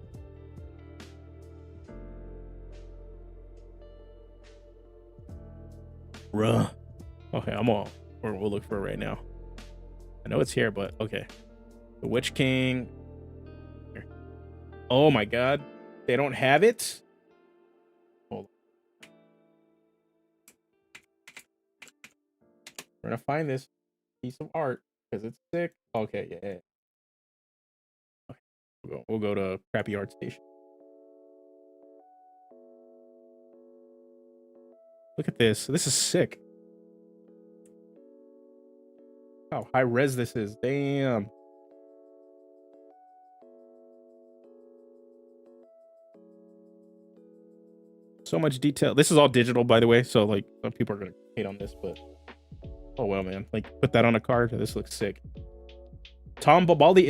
Ruh. Okay, we'll look for it right now. I know it's here, but okay. The Witch King. Here. Oh my god. They don't have it? Hold on. We're gonna find this piece of art because it's sick. Okay, yeah. Okay. We'll go to Crappy Art Station. Look at this. This is sick. How high res this is. Damn. So much detail. This is all digital, by the way. So like, some people are gonna hate on this, but oh well, man. Like, put that on a card. This looks sick. Tom Bobaldi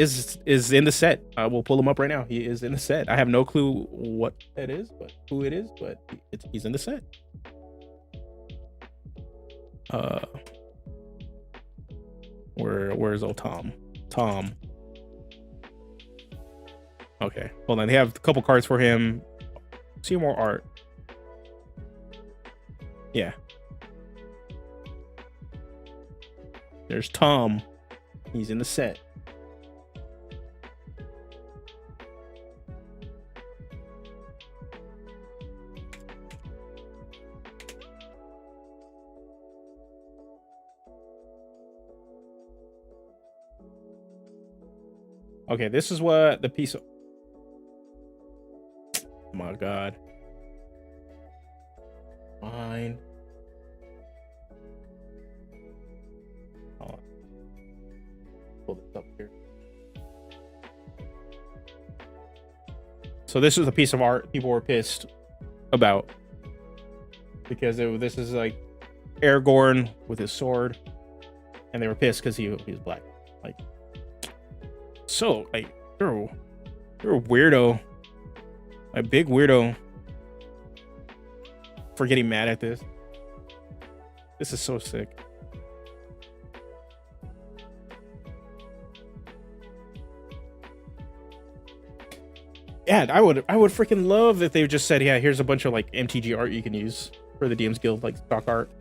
is in the set. I will pull him up right now. He is in the set. I have no clue what that is, but who it is, but he's in the set. Where's old Tom? Tom. Okay, hold on. They have a couple cards for him. See more art. Yeah. There's Tom. He's in the set. Okay, this is what the piece of... Oh my god. Fine. Pull this up here. So this is a piece of art people were pissed about because this is like Aragorn with his sword, and they were pissed because he was black. Like, so like, bro, You're a weirdo. A big weirdo. For getting mad at this. This is so sick. Yeah, I would freaking love if they just said, yeah, here's a bunch of like MTG art you can use for the DMs Guild, like stock art.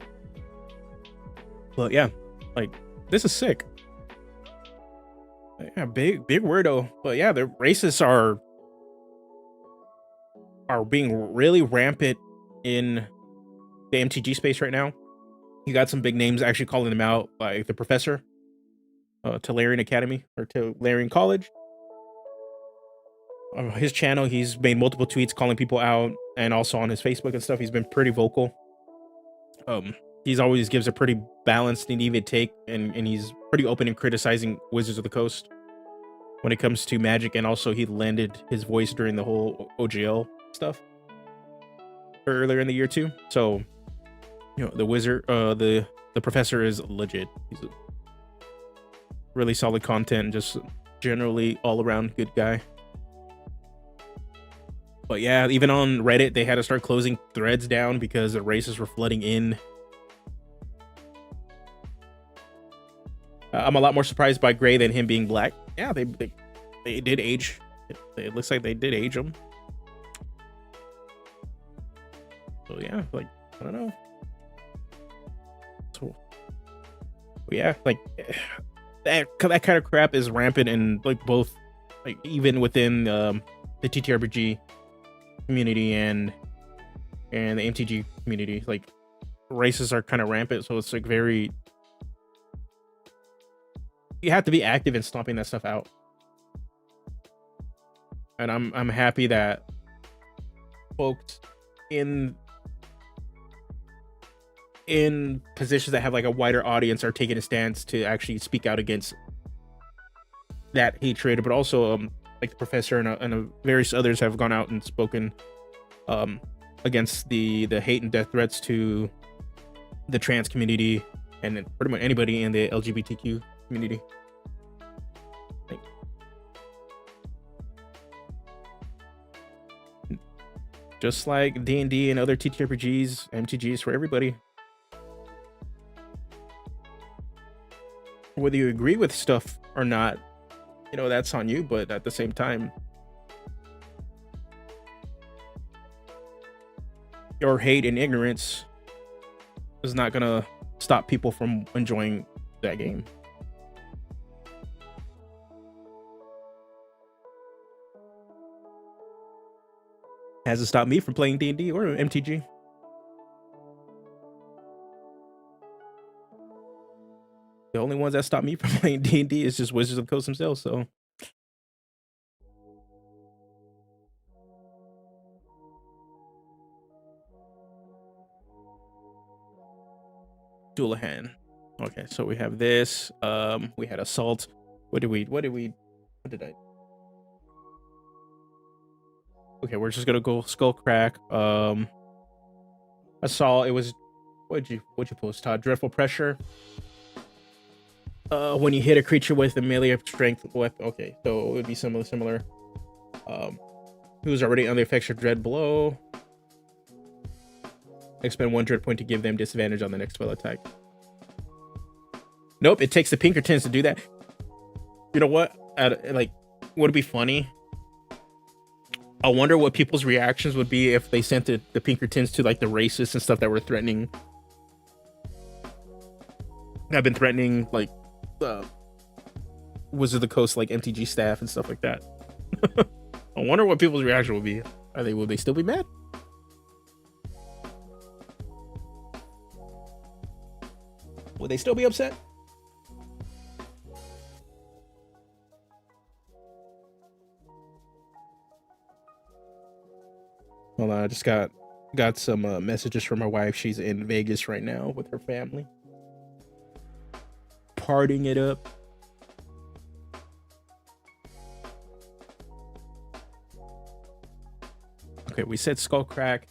But yeah, like this is sick. Yeah, big weirdo. But yeah, the racists are being really rampant in the MTG space right now. You got some big names actually calling them out, like the professor, Tolarian Academy or Tolarian College. His channel, he's made multiple tweets calling people out, and also on his Facebook and stuff, he's been pretty vocal. He's always gives a pretty balanced and even take, and he's pretty open in criticizing Wizards of the Coast when it comes to Magic, and also he lended his voice during the whole OGL stuff earlier in the year too. So, you know, the professor is legit. He's a really solid content, just generally all around good guy. But yeah, even on Reddit, they had to start closing threads down because the racists were flooding in. I'm a lot more surprised by Gray than him being black. Yeah, they did age. It looks like they did age him. So yeah, like, I don't know. So yeah, like that kind of crap is rampant in like both, like even within the TTRPG community and the MTG community. Like races are kind of rampant, so it's like very, you have to be active in stomping that stuff out. And I'm happy that folks in positions that have like a wider audience are taking a stance to actually speak out against that hatred, but also like the professor and various others have gone out and spoken against the hate and death threats to the trans community and pretty much anybody in the LGBTQ community. Like, just like D&D and other TTRPGs, MTGs for everybody. Whether you agree with stuff or not, you know, that's on you, but at the same time, your hate and ignorance is not gonna stop people from enjoying that game. Hasn't stopped me from playing D&D or MTG. The only ones that stop me from playing D&D is just Wizards of the Coast themselves, so. Dullahan. Okay, so we have this. We had Assault. What did I? Okay, we're just gonna go Skullcrack. Assault, it was, what'd you post, Todd? Dreadful Pressure. When you hit a creature with a melee strength weapon. Okay, so it would be similar. Who's already under effects of Dread Blow. Expend 1 Dread point to give them disadvantage on the next spell attack. Nope, it takes the Pinkertons to do that. You know what? Like, would it be funny? I wonder what people's reactions would be if they sent the Pinkertons to like the racists and stuff that were threatening. I've been threatening like Wizards of the Coast, like MTG staff and stuff like that. I wonder what people's reaction would be. Will they still be mad? Would they still be upset? Well, I just got some messages from my wife. She's in Vegas right now with her family, partying it up. Okay, we said Skullcrack.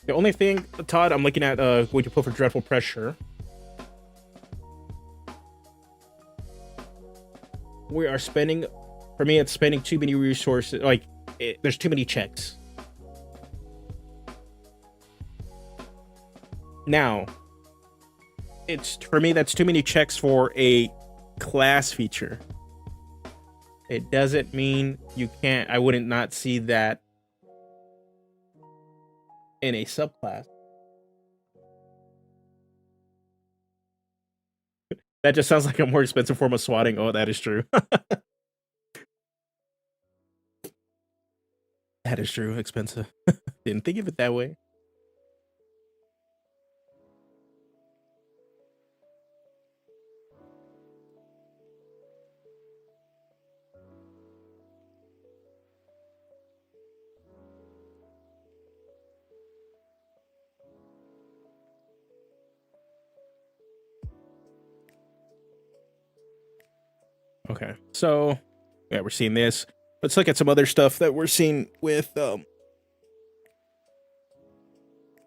The only thing, Todd, I'm looking at what you put for Dreadful Pressure. We are spending, for me, it's spending too many resources. Like, there's too many checks. Now, for me, that's too many checks for a class feature. It doesn't mean you can't. I wouldn't not see that in a subclass. That just sounds like a more expensive form of swatting. Oh, that is true. That is true. Expensive. Didn't think of it that way. Okay, so yeah, we're seeing this. Let's look at some other stuff that we're seeing with the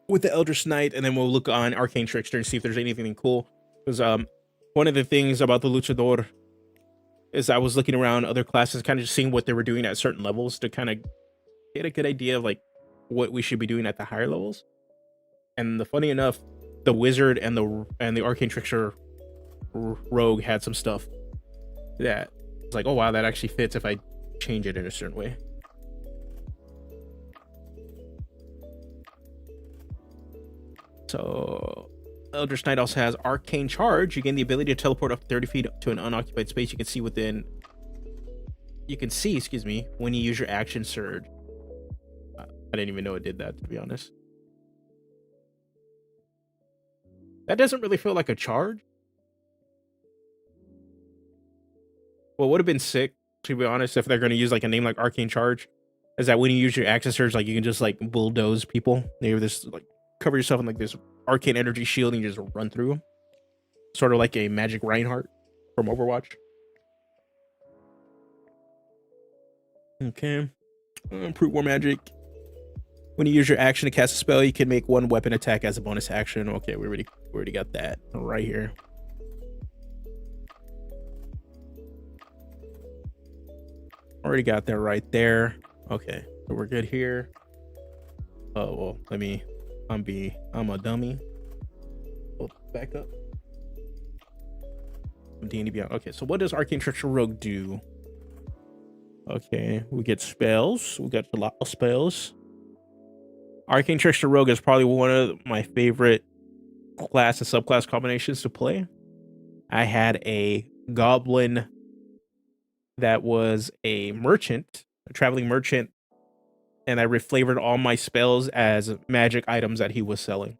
Eldritch Knight, and then we'll look on Arcane Trickster and see if there's anything cool. Because one of the things about the Luchador is I was looking around other classes, kind of just seeing what they were doing at certain levels to kind of get a good idea of like what we should be doing at the higher levels. And funny enough, the Wizard and the Arcane Trickster Rogue had some stuff that it's like, oh wow, that actually fits if I change it in a certain way. So Eldritch Knight also has Arcane Charge. You gain the ability to teleport up to 30 feet to an unoccupied space. You can see, excuse me, when you use your action surge. I didn't even know it did that, to be honest. That doesn't really feel like a charge. What would have been sick, to be honest, if they're going to use like a name like Arcane Charge, is that when you use your action surge, like you can just like bulldoze people. You just like cover yourself in like this arcane energy shield and you just run through them. Sort of like a Magic Reinhardt from Overwatch. Okay. Brute War Magic. When you use your action to cast a spell, you can make one weapon attack as a bonus action. Okay, we already got that right here. Already got that right there. Okay, so we're good here. Oh well, I'm a dummy. Oh, back up. D&D Beyond. Okay, so what does Arcane Trickster Rogue do? Okay, we get spells. We got a lot of spells. Arcane Trickster Rogue is probably one of my favorite class and subclass combinations to play. I had a goblin that was a merchant, a traveling merchant, and I reflavored all my spells as magic items that he was selling.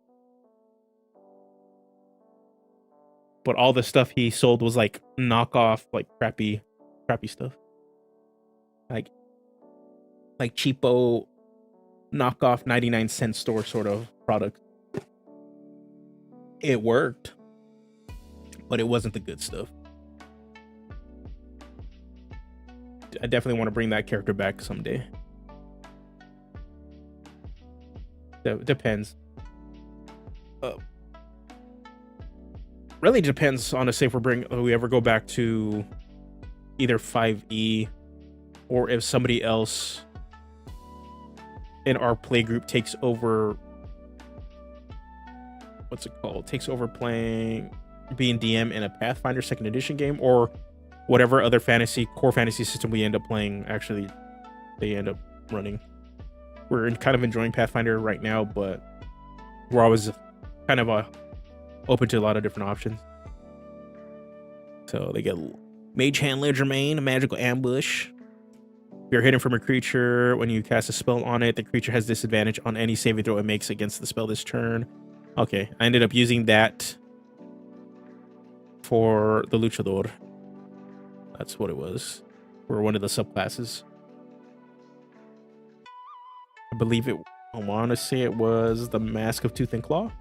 But all the stuff he sold was like knockoff, like crappy stuff. Like cheapo knockoff 99-cent store sort of product. It worked, but it wasn't the good stuff. I definitely want to bring that character back someday. Depends. Really depends on if we ever go back to either 5e or if somebody else in our play group takes over. What's it called? Takes over playing, being DM in a Pathfinder 2nd edition game, or whatever other core fantasy system we end up playing. Actually, they end up running. We're kind of enjoying Pathfinder right now, but we're always kind of open to a lot of different options. So they get Mage Hand Legerdemain, Magical Ambush. If you're hidden from a creature, when you cast a spell on it, the creature has disadvantage on any saving throw it makes against the spell this turn. Okay, I ended up using that for the Luchador. That's what it was. For one of the subclasses. I believe I want to say it was the Mask of Tooth and Claw.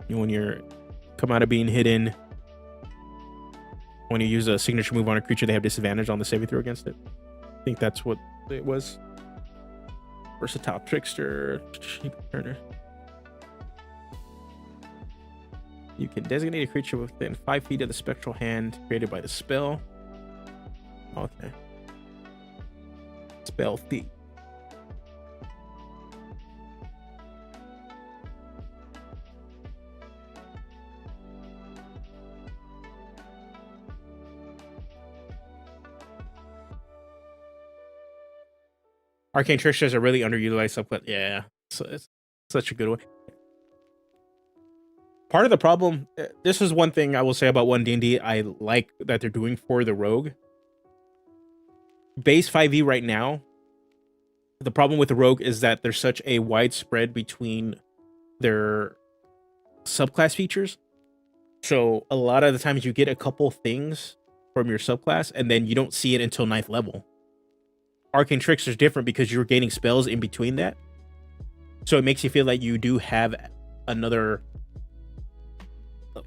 When you're come out of being hidden, when you use a signature move on a creature, they have disadvantage on the saving throw against it. I think that's what it was. Versatile Trickster, Shape Turner. You can designate a creature within 5 feet of the spectral hand created by the spell. Okay. Spell thief. Arcane Trickster is a really underutilized subclass. Yeah, so it's such a good one. Part of the problem, this is one thing I will say about 1D&D I like that they're doing for the rogue. Base 5e right now, the problem with the rogue is that there's such a wide spread between their subclass features. So a lot of the times you get a couple things from your subclass and then you don't see it until 9th level. Arcane Trickster is different because you're gaining spells in between that. So it makes you feel like you do have another,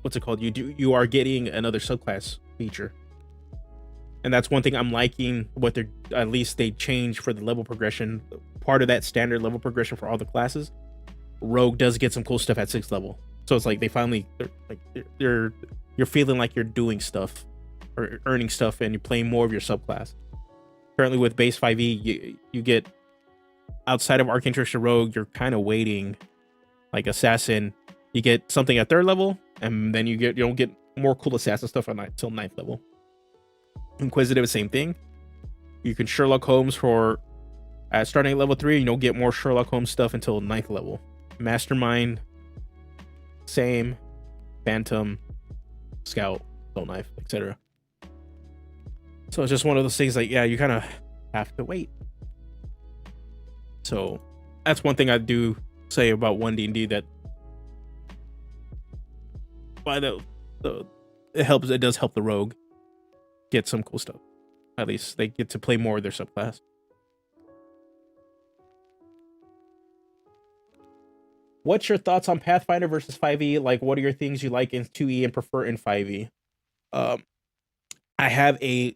what's it called? You are getting another subclass feature. And that's one thing I'm liking, what they're, at least they changed for the level progression. Part of that standard level progression for all the classes, Rogue does get some cool stuff at 6th level. So it's like they finally, you're feeling like you're doing stuff or earning stuff and you're playing more of your subclass. Currently with base 5e, you get, outside of Arcane Trickster Rogue, you're kind of waiting. Like Assassin, you get something at 3rd level, and then you don't get more cool Assassin stuff until 9th level. Inquisitive, same thing. You can Sherlock Holmes for starting at level 3, you don't get more Sherlock Holmes stuff until 9th level. Mastermind, same. Phantom, Scout, Soul Knife, etc. So it's just one of those things like, yeah, you kind of have to wait. So that's one thing I do say about 1D&D, that by it does help the rogue get some cool stuff. At least they get to play more of their subclass. What's your thoughts on Pathfinder versus 5e? Like, what are your things you like in 2e and prefer in 5e? I have a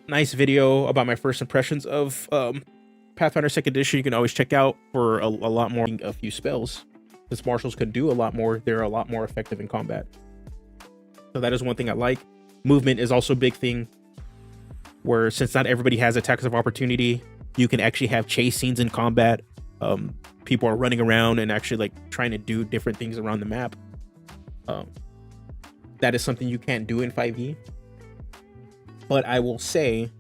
nice video about my first impressions of Pathfinder 2nd edition. You can always check out for a lot more, a few spells. Since marshals could do a lot more, they're a lot more effective in combat. So that is one thing I like. Movement is also a big thing, where since not everybody has attacks of opportunity, you can actually have chase scenes in combat. People are running around and actually like trying to do different things around the map. That is something you can't do in 5e. But I will say,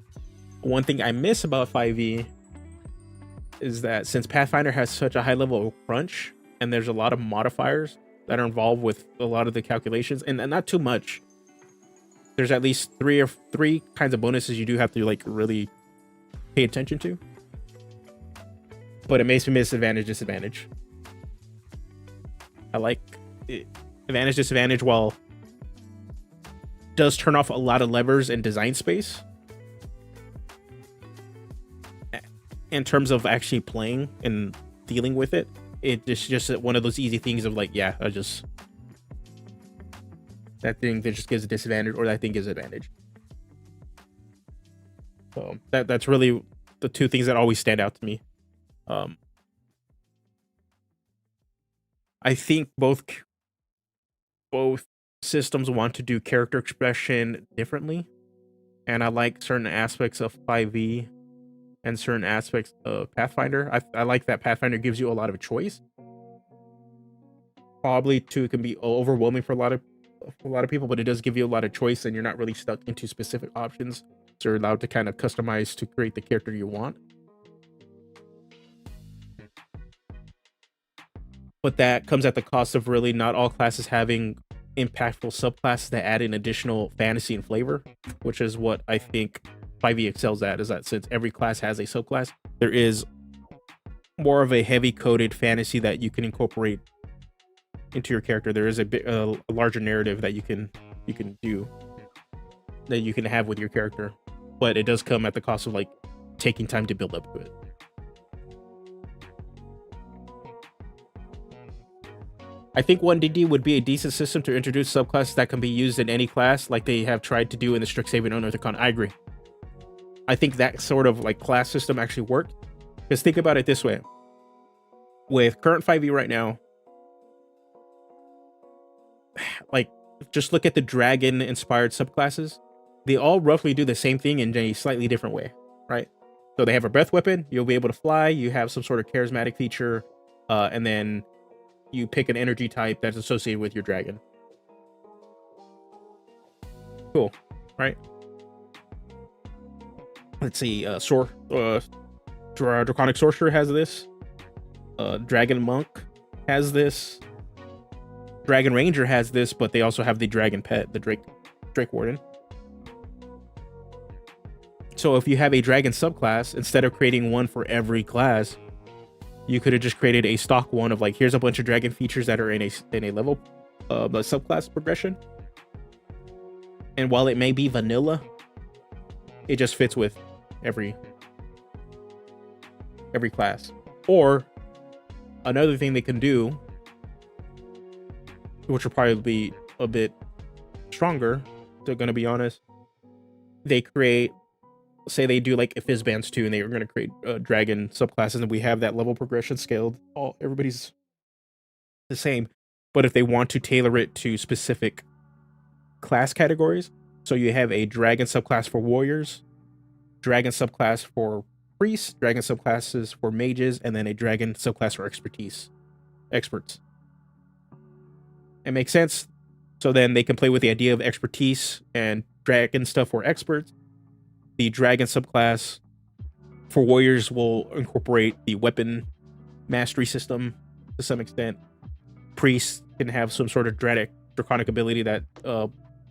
one thing I miss about 5e is that since Pathfinder has such a high level of crunch, and there's a lot of modifiers that are involved with a lot of the calculations, and not too much. There's at least three kinds of bonuses you do have to like really pay attention to. But it makes me miss advantage, disadvantage. I like it. Advantage, disadvantage, while does turn off a lot of levers and design space in terms of actually playing and dealing with it. It's just one of those easy things of like, yeah, that thing that just gives a disadvantage, or that thing gives advantage. So that's really the two things that always stand out to me. I think both systems want to do character expression differently, and I like certain aspects of 5e and certain aspects of Pathfinder. I like that Pathfinder gives you a lot of choice. Probably too, it can be overwhelming for a lot of people, but it does give you a lot of choice, and you're not really stuck into specific options. So you're allowed to kind of customize to create the character you want. But that comes at the cost of really not all classes having impactful subclasses that add an additional fantasy and flavor, which is what I think 5e excels at, is that since every class has a subclass, there is more of a heavy coded fantasy that you can incorporate into your character. There is a larger narrative that you can do, that you can have with your character, but it does come at the cost of like taking time to build up to it. I think 1D would be a decent system to introduce subclasses that can be used in any class, like they have tried to do in the Strixhaven Unearthed Con. I agree. I think that sort of like class system actually worked. Because think about it this way. With current 5e right now, like just look at the dragon inspired subclasses. they all roughly do the same thing in a slightly different way, right? So they have a breath weapon, you'll be able to fly, you have some sort of charismatic feature, and then you pick an energy type that's associated with your dragon. Cool, right? Let's see, Draconic Sorcerer has this. Dragon Monk has this. Dragon Ranger has this, but they also have the Dragon Pet, the Drake Warden. So if you have a Dragon subclass, instead of creating one for every class, you could have just created a stock one of like, here's a bunch of dragon features that are in a level subclass progression. And while it may be vanilla, it just fits with every class. Or another thing they can do, which will probably be a bit stronger, they're going to be honest, they create, say they do like a Fizzbands 2 and they are going to create dragon subclasses, and we have that level progression scaled, everybody's the same. But if they want to tailor it to specific class categories, so you have a dragon subclass for warriors, dragon subclass for priests, dragon subclasses for mages, and then a dragon subclass for experts. It makes sense. So then they can play with the idea of expertise and dragon stuff for experts. The dragon subclass for warriors will incorporate the weapon mastery system to some extent. Priests can have some sort of draconic ability that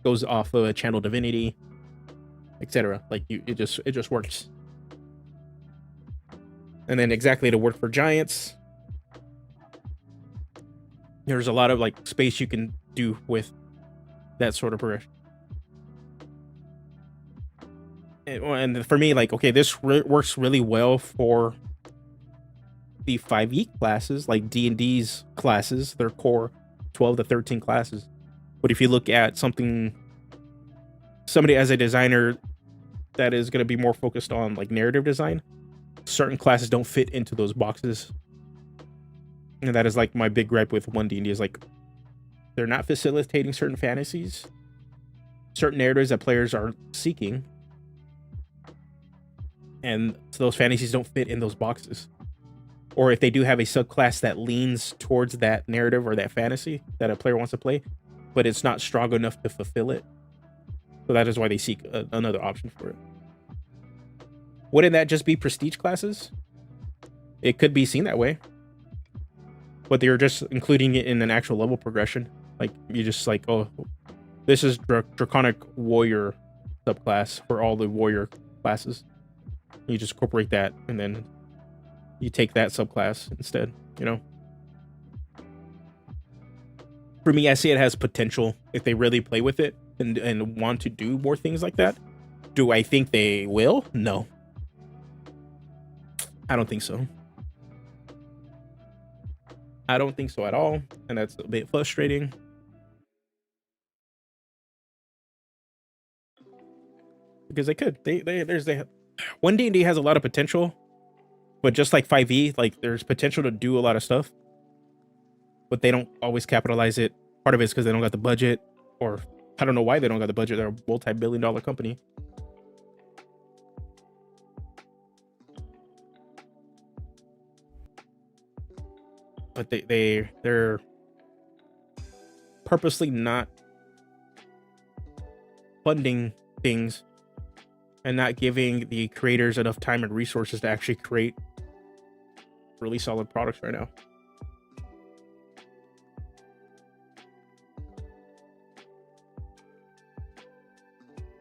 goes off of a channel divinity, etc. Like it just works. And then exactly to work for giants, there's a lot of like space you can do with that sort of progression. And for me, like, okay, this works really well for the 5e classes, like D&D's classes, their core 12 to 13 classes. But if you look at somebody as a designer that is going to be more focused on like narrative design, certain classes don't fit into those boxes. And that is like my big gripe with 1D&D is like, they're not facilitating certain fantasies, certain narratives that players are seeking. And so those fantasies don't fit in those boxes. Or if they do have a subclass that leans towards that narrative or that fantasy that a player wants to play, but it's not strong enough to fulfill it. So that is why they seek another option for it. Wouldn't that just be prestige classes? It could be seen that way. But they're just including it in an actual level progression. Like, you just like, oh, this is Draconic Warrior subclass for all the warrior classes. You just incorporate that, and then you take that subclass instead, you know? For me, I see it has potential if they really play with it and want to do more things like that. Do I think they will? No. I don't think so. I don't think so at all, and that's a bit frustrating. Because they could. There's 1D&D has a lot of potential, but just like 5e, like there's potential to do a lot of stuff, but they don't always capitalize it. Part of it is because they don't got the budget, or I don't know why they don't got the budget. They're a multi-billion-dollar company. But they're purposely not funding things and not giving the creators enough time and resources to actually create really solid products right now.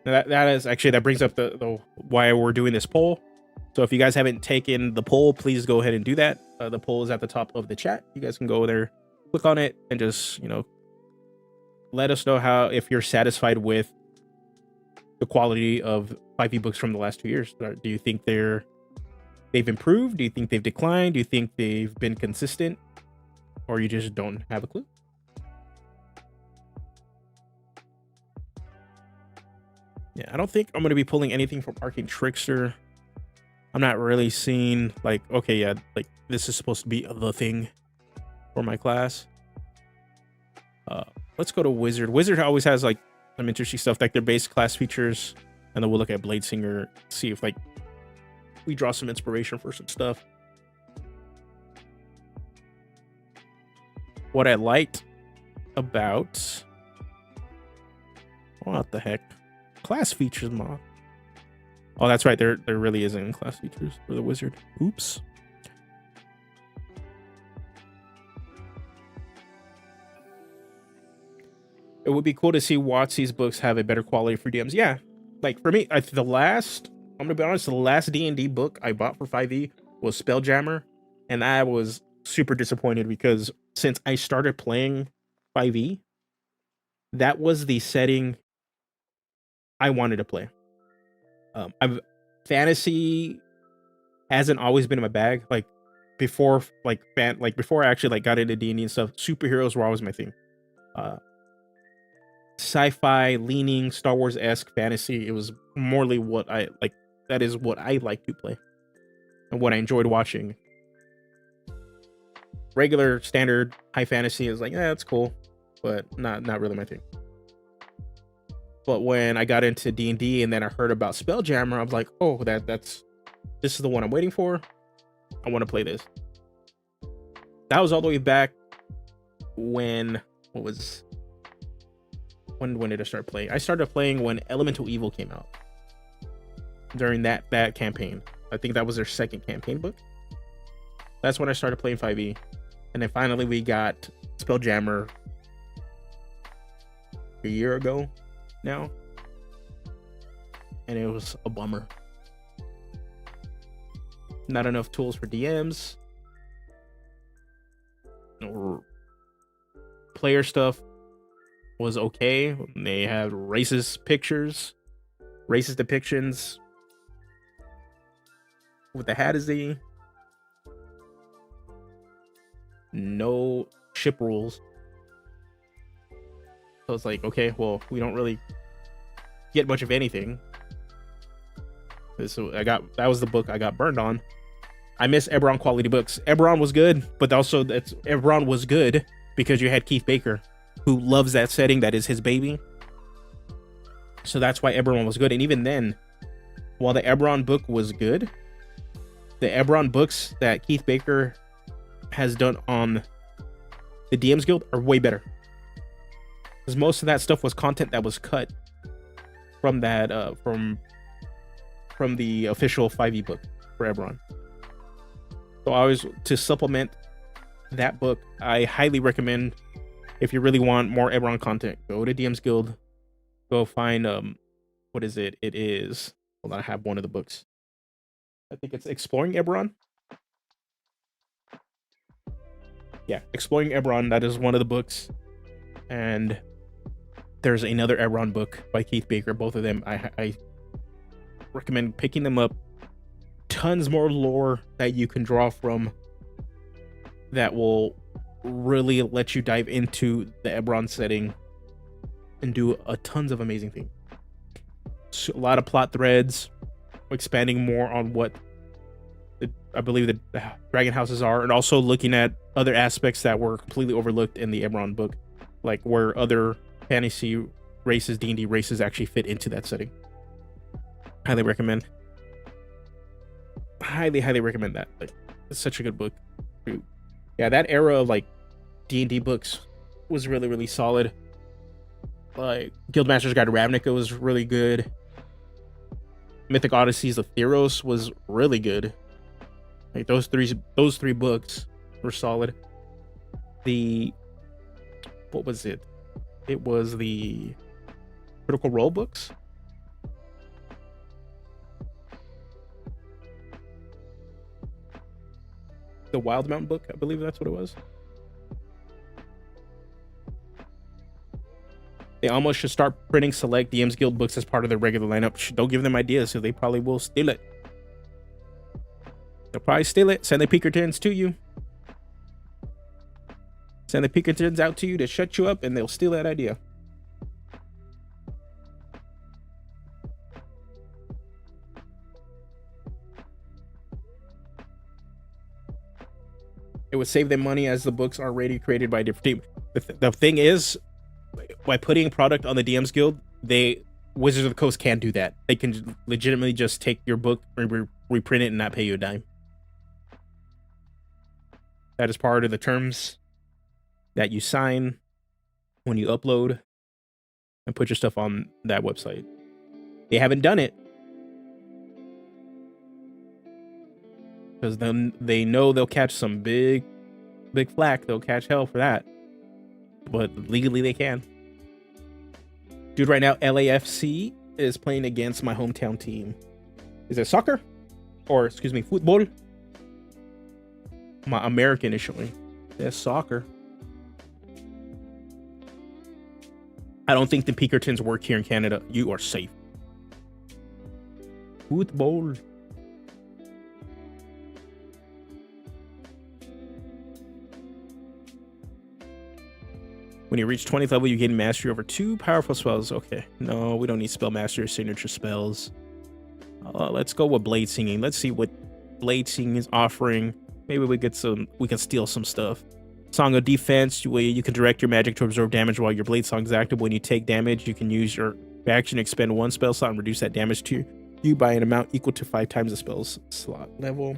Now that brings up the why we're doing this poll. So if you guys haven't taken the poll, please go ahead and do that. The poll is at the top of the chat. You guys can go there, click on it, and just, let us know if you're satisfied with the quality of 5e books from the last 2 years. Do you think they've improved? Do you think they've declined? Do you think they've been consistent? Or you just don't have a clue? Yeah, I don't think I'm going to be pulling anything from Arcane Trickster. I'm not really seeing like, okay, yeah, like this is supposed to be the thing for my class. Let's go to Wizard. Wizard always has like some interesting stuff, like their base class features, and then we'll look at Blade Singer, see if like we draw some inspiration for some stuff. What I liked about, what the heck, class features mod. Oh, that's right. There really isn't class features for the wizard. Oops. It would be cool to see WotC's books have a better quality for DMs. Yeah, like for me, I'm gonna be honest, the last D&D book I bought for 5e was Spelljammer, and I was super disappointed because since I started playing 5e, that was the setting I wanted to play. Fantasy hasn't always been in my bag. Like before, before I actually got into D&D and stuff, superheroes were always my thing. Sci-fi leaning, Star Wars-esque fantasy, it was morely what I like. That is what I like to play and what I enjoyed watching. Regular standard high fantasy is like, that's cool, but not really my thing. But when I got into D&D and then I heard about Spelljammer, I was like, oh, this is the one I'm waiting for. I want to play this. That was all the way back when did I start playing? I started playing when Elemental Evil came out. During that campaign. I think that was their second campaign book. That's when I started playing 5e. And then finally we got Spelljammer a year ago now. And it was a bummer. Not enough tools for DMs. Or player stuff was okay. They had racist depictions with the Hadizee. No ship rules. So it's like, okay, well, we don't really get much of anything. So that was the book I got burned on. I miss Eberron quality books. Eberron was good, but also Eberron was good because you had Keith Baker, who loves that setting. That is his baby. So that's why Eberron was good. And even then, while the Eberron book was good, the Eberron books that Keith Baker has done on the DM's Guild are way better. Because most of that stuff was content that was cut from that from the official 5e book for Eberron. So to supplement that book, I highly recommend, if you really want more Eberron content, go to DM's Guild. Go find what is it? It is, hold on, I have one of the books. I think it's Exploring Eberron. Yeah, Exploring Eberron, that is one of the books. And there's another Eberron book by Keith Baker. Both of them, I recommend picking them up. Tons more lore that you can draw from that will really let you dive into the Eberron setting and do tons of amazing things. So, a lot of plot threads, expanding more on what I believe the dragon houses are, and also looking at other aspects that were completely overlooked in the Eberron book, like where other fantasy races, D&D races, actually fit into that setting. Highly recommend. Highly recommend that. Like, it's such a good book. Yeah, that era of like D&D books was really solid. Like Guildmaster's Guide to Ravnica was really good. Mythic Odysseys of Theros was really good. Like those three books were solid. What was it? It was the Critical Role books. The Wildmount book, I believe that's what it was. They almost should start printing select DM's Guild books as part of their regular lineup. Don't give them ideas, so they probably will steal it. They'll probably steal it. Send the Pinkertons to you. Send the Pinkertons out to you to shut you up, and they'll steal that idea. It would save them money as the books are already created by a different team. The thing is, by putting product on the DM's Guild, Wizards of the Coast can't do that. They can legitimately just take your book, reprint it, and not pay you a dime. That is part of the terms that you sign when you upload and put your stuff on that website. They haven't done it because then they know they'll catch some big flack. They'll catch hell for that, but legally they can. Dude, right now LAFC is playing against my hometown team. Is it soccer? Or excuse me, football? My American is showing. That's soccer. I don't think the Pinkertons work here in Canada. You are safe. Football. When you reach 20th level, you gain mastery over 2 powerful spells. Okay, no, we don't need spell mastery or signature spells. Let's go with blade singing. Let's see what blade singing is offering. Maybe we can steal some stuff. Song of Defense, where you can direct your magic to absorb damage while your blade song is active. When you take damage, you can use your action to expend 1 spell slot and reduce that damage to you by an amount equal to 5 times the spell's slot level.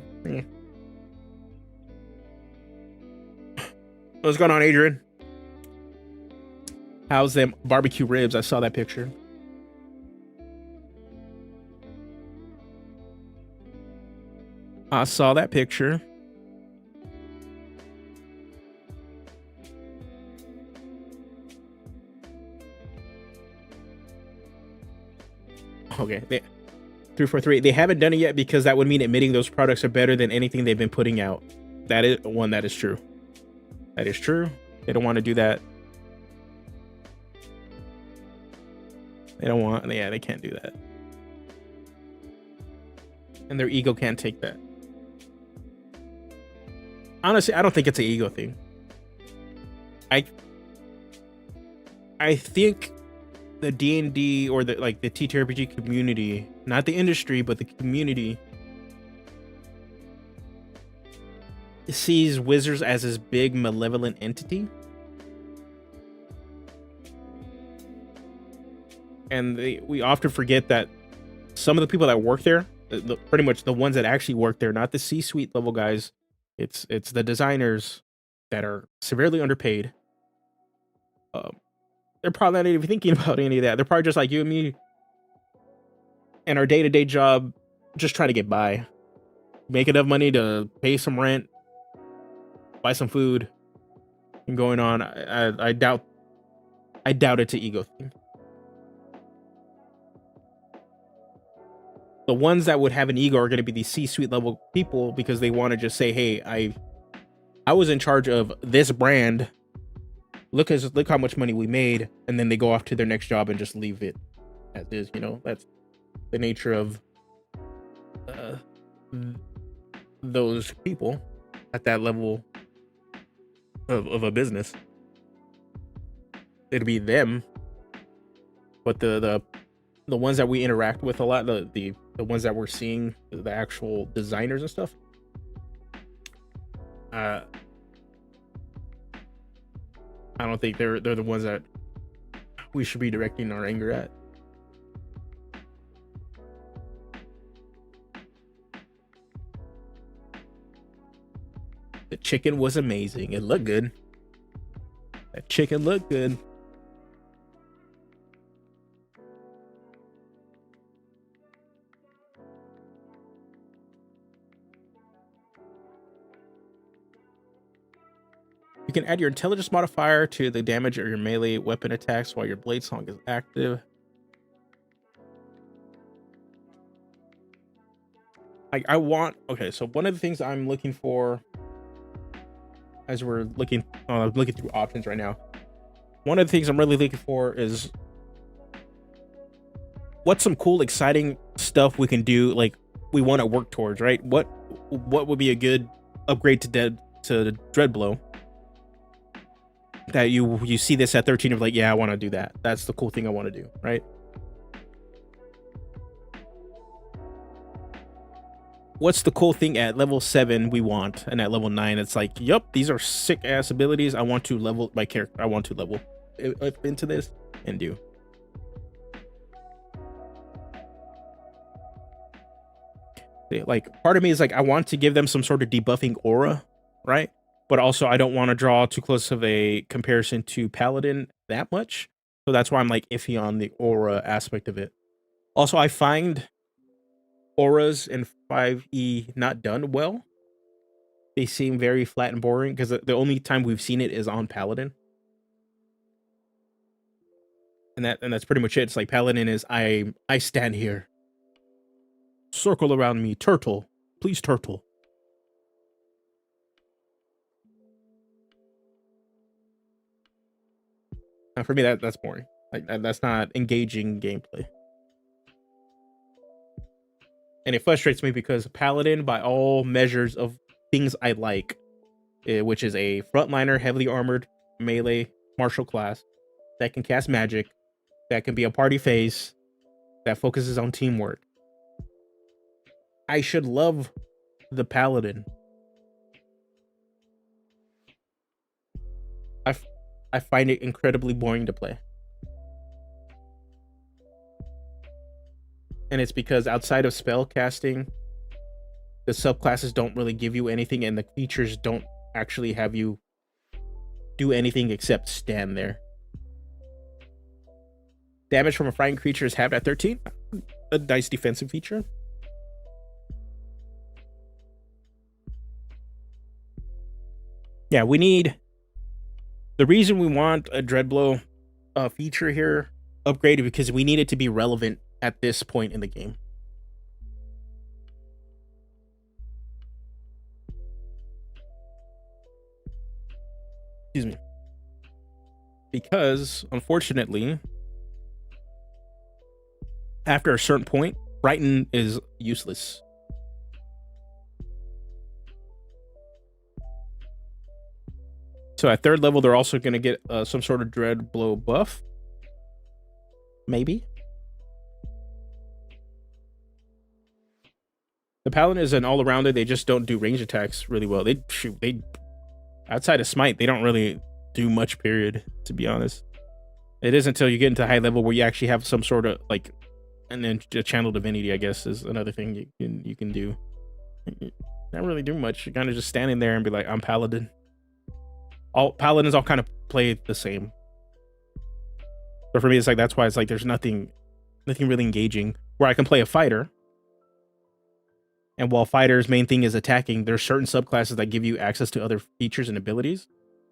What's going on, Adrian? How's them barbecue ribs? I saw that picture. I saw that picture. Okay, 343. They haven't done it yet because that would mean admitting those products are better than anything they've been putting out. That is one. That is true. That is true. They don't want to do that. They don't want. Yeah, they can't do that. And their ego can't take that. Honestly, I don't think it's an ego thing. I think the D&D or the TTRPG community, not the industry, but the community, sees Wizards as this big malevolent entity. And we often forget that some of the people that work there, pretty much the ones that actually work there, not the C-suite level guys, it's the designers that are severely underpaid. They're probably not even thinking about any of that. They're probably just like you and me and our day-to-day job, just trying to get by, make enough money to pay some rent, buy some food, and going on. I doubt it's an ego thing. The ones that would have an ego are going to be these C-suite level people because they want to just say, hey, I was in charge of this brand. Look how much money we made. And then they go off to their next job and just leave it as is. You know, that's the nature of those people at that level of a business. It'd be them. But the ones that we interact with a lot, the ones that we're seeing, the actual designers and stuff, I don't think they're the ones that we should be directing our anger at. The chicken was amazing. It looked good. That chicken looked good. You can add your intelligence modifier to the damage of your melee weapon attacks while your blade song is active. Okay, so one of the things I'm looking for as we're looking through options right now, one of the things I'm really looking for is what's some cool, exciting stuff we can do, like we want to work towards, right? What would be a good upgrade to Dreadblow? That you see this at 13 of like, yeah, I want to do that. That's the cool thing I want to do, right? What's the cool thing at level 7 we want, and at level 9 it's like, yup, these are sick ass abilities. I want to level my character. I want to level into this and do. Like, part of me is like, I want to give them some sort of debuffing aura, right? But also, I don't want to draw too close of a comparison to Paladin that much. So that's why I'm like iffy on the aura aspect of it. Also, I find auras in 5e not done well. They seem very flat and boring because the only time we've seen it is on Paladin. And that's pretty much it. It's like Paladin is I stand here. Circle around me, turtle. Please, turtle. Now, for me, that's boring. Like that's not engaging gameplay. And it frustrates me because Paladin, by all measures of things I like, which is a frontliner, heavily armored, melee, martial class that can cast magic, that can be a party face, that focuses on teamwork. I should love the Paladin. I find it incredibly boring to play. And it's because outside of spell casting, the subclasses don't really give you anything, and the features don't actually have you do anything except stand there. Damage from a frightened creature is halved at 13. A nice defensive feature. Yeah, we need... The reason we want a Dreadblow feature here upgraded because we need it to be relevant at this point in the game. Excuse me. Because, unfortunately, after a certain point, Frighten is useless. So at 3rd level, they're also going to get some sort of Dreadblow buff. Maybe. The Paladin is an all-arounder. They just don't do range attacks really well. They outside of Smite, they don't really do much, period, to be honest. It is until you get into high level where you actually have some sort of, like, and then Channel Divinity, I guess, is another thing you can do. Not really do much. You're kind of just standing there and be like, I'm Paladin. All Paladins all kind of play the same. But for me, it's like, that's why it's like there's nothing really engaging where I can play a fighter. And while fighter's main thing is attacking, there's certain subclasses that give you access to other features and abilities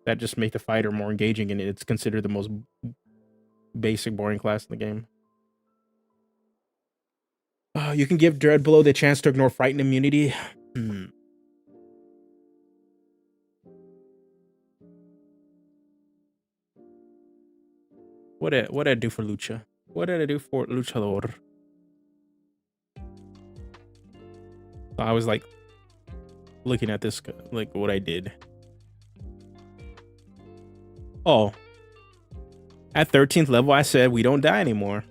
that just make the fighter more engaging, and it's considered the most basic, boring class in the game. You can give Dreadblow the chance to ignore Frightened immunity. What did I do for Lucha? What did I do for Luchador? I was like looking at this, like what I did. Oh, at 13th level, I said we don't die anymore.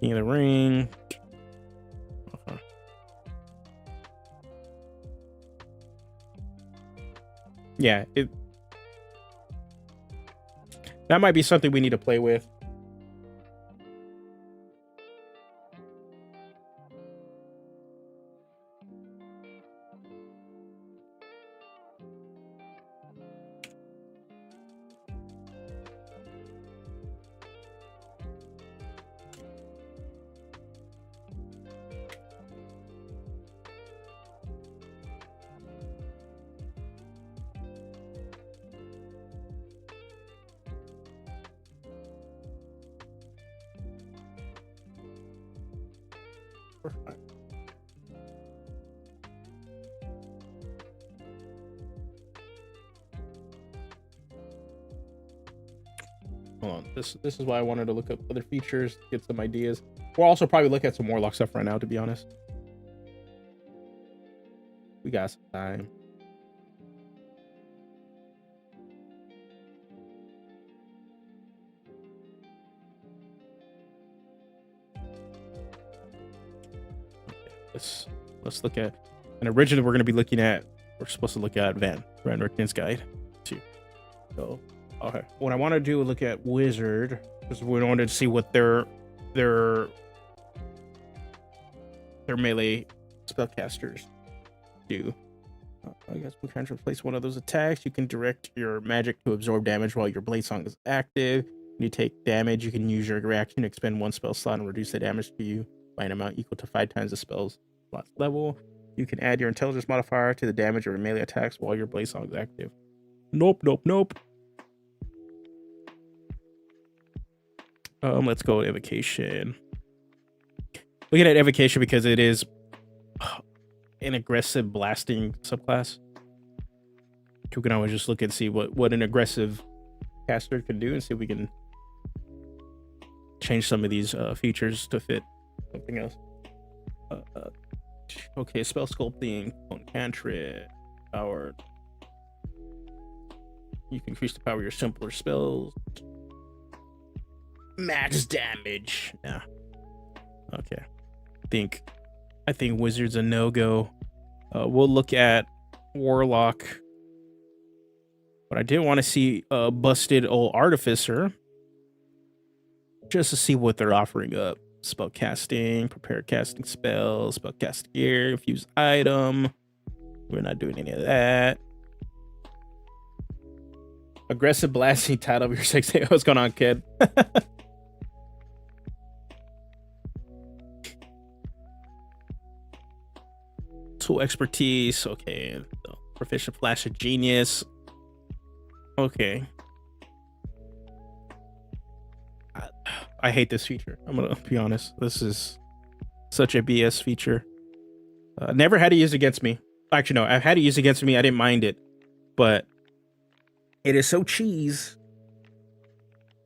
King of the Ring. Yeah, that might be something we need to play with. Hold on. This is why I wanted to look up other features, get some ideas. We'll also probably look at some Warlock stuff right now, to be honest. We got some time. Okay, let's look at, and originally we're going to be looking at we're supposed to look at Van Richten's guide too. So, okay, what I want to do is look at Wizard because we wanted to see what their melee spellcasters do. I guess we can replace one of those attacks. You can direct your magic to absorb damage while your blade song is active. When you take damage, you can use your reaction to expend one spell slot and reduce the damage to you by an amount equal to 5 times the spell's slot's level. You can add your intelligence modifier to the damage of your melee attacks while your blade song is active. Nope. Let's go with Evocation. Looking at Evocation because it is an aggressive blasting subclass. We can always just look and see what an aggressive caster can do and see if we can change some of these features to fit something else. Okay, spell sculpting, cantrip, power. You can increase the power of your simpler spells. Max damage. Nah. Okay. I think Wizard's a no-go. We'll look at Warlock. But I did want to see Busted Old Artificer. Just to see what they're offering up. Spell casting, prepare casting spells, spell cast gear, infuse item. We're not doing any of that. Aggressive blasting title of your 6. What's going on, kid? Tool expertise. Okay. Proficient flash of genius. Okay. I hate this feature. I'm gonna be honest. This is such a BS feature. Never had to use it against me. Actually, no, I've had to use it against me. I didn't mind it, but it is so cheese.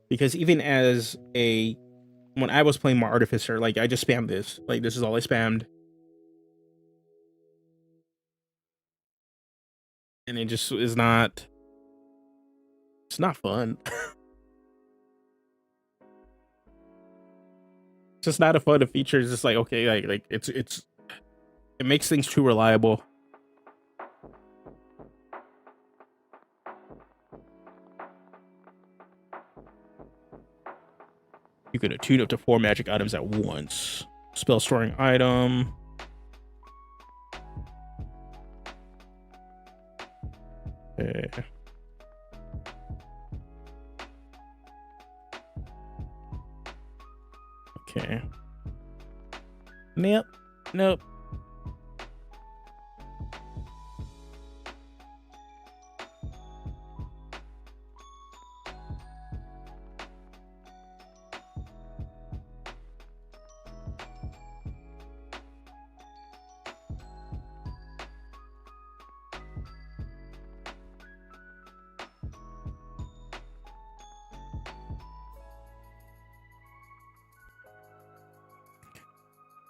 Because even when I was playing more Artificer, like I just spammed this. Like this is all I spammed, and it just is not. It's not fun. It's just not a fun feature. It's just like, okay, like it makes things too reliable. You can attune up to 4 magic items at once. Spell storing item. Okay. Okay. Nope.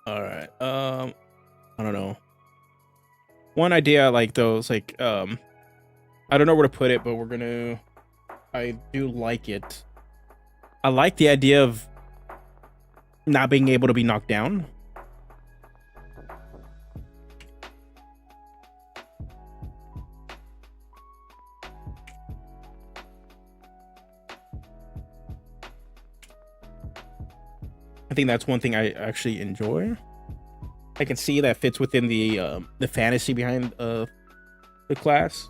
All right. I don't know. One idea I like though is like I don't know where to put it, but I do like it. I like the idea of not being able to be knocked down. I think that's one thing I actually enjoy. I can see that fits within the fantasy behind the class.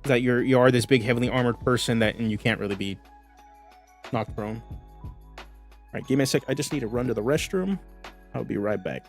That you are this big heavily armored person and you can't really be knocked prone. All right, give me a sec. I just need to run to the restroom. I'll be right back.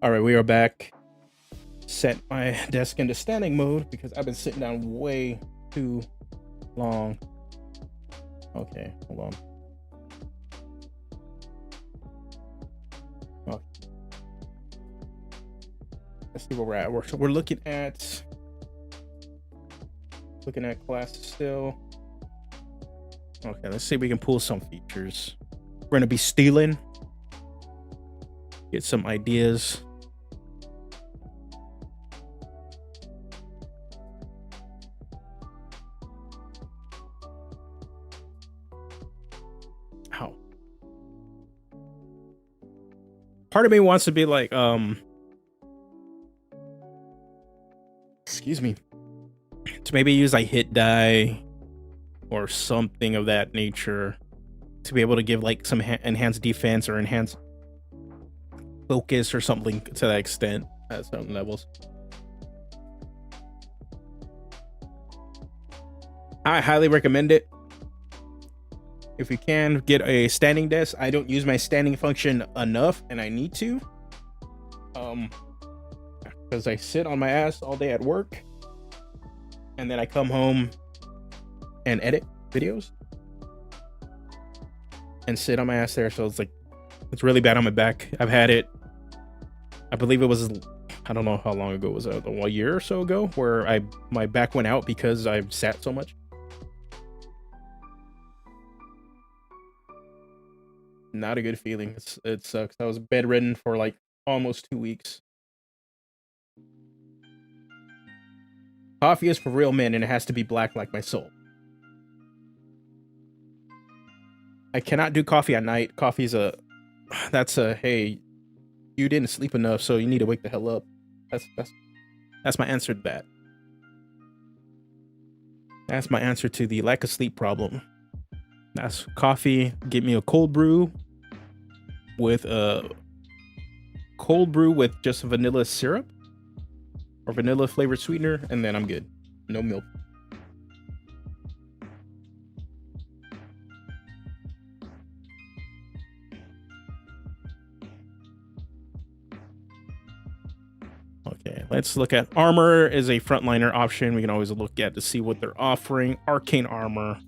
All right, we are back. Set my desk into standing mode because I've been sitting down way too long. Okay, hold on. Oh. Let's see where we're at. We're looking at classes still. Okay, let's see if we can pull some features. We're gonna be stealing. Get some ideas. Ow. Part of me wants to be like, excuse me, to maybe use like hit die or something of that nature to be able to give like some enhanced defense or enhanced focus or something to that extent at some levels. I highly recommend it. If you can get a standing desk, I don't use my standing function enough, and I need to, because I sit on my ass all day at work, and then I come home and edit videos and sit on my ass there. So it's like, it's really bad on my back. I've had it, I believe it was, I don't know how long ago it was, a year or so ago, where my back went out because I've sat so much. Not a good feeling. It sucks. I was bedridden for like almost 2 weeks. Coffee is for real men, and it has to be black like my soul. I cannot do coffee at night. Coffee's that's a, hey, you didn't sleep enough, so you need to wake the hell up. That's my answer to that. That's my answer to the lack of sleep problem. That's coffee. Get me a cold brew with just vanilla syrup or vanilla flavored sweetener, and then I'm good. No milk. Okay, let's look at armor as a frontliner option. We can always look at to see what they're offering. Arcane armor.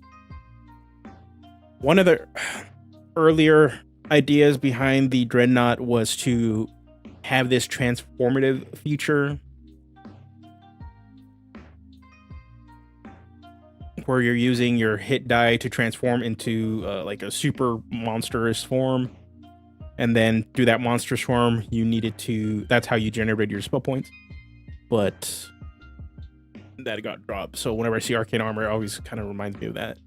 One of the earlier ideas behind the Dreadnought was to have this transformative feature where you're using your hit die to transform into like a super monstrous form, and then through that monstrous form you needed to, that's how you generate your spell points, but that got dropped. So whenever I see arcane armor, it always kind of reminds me of that.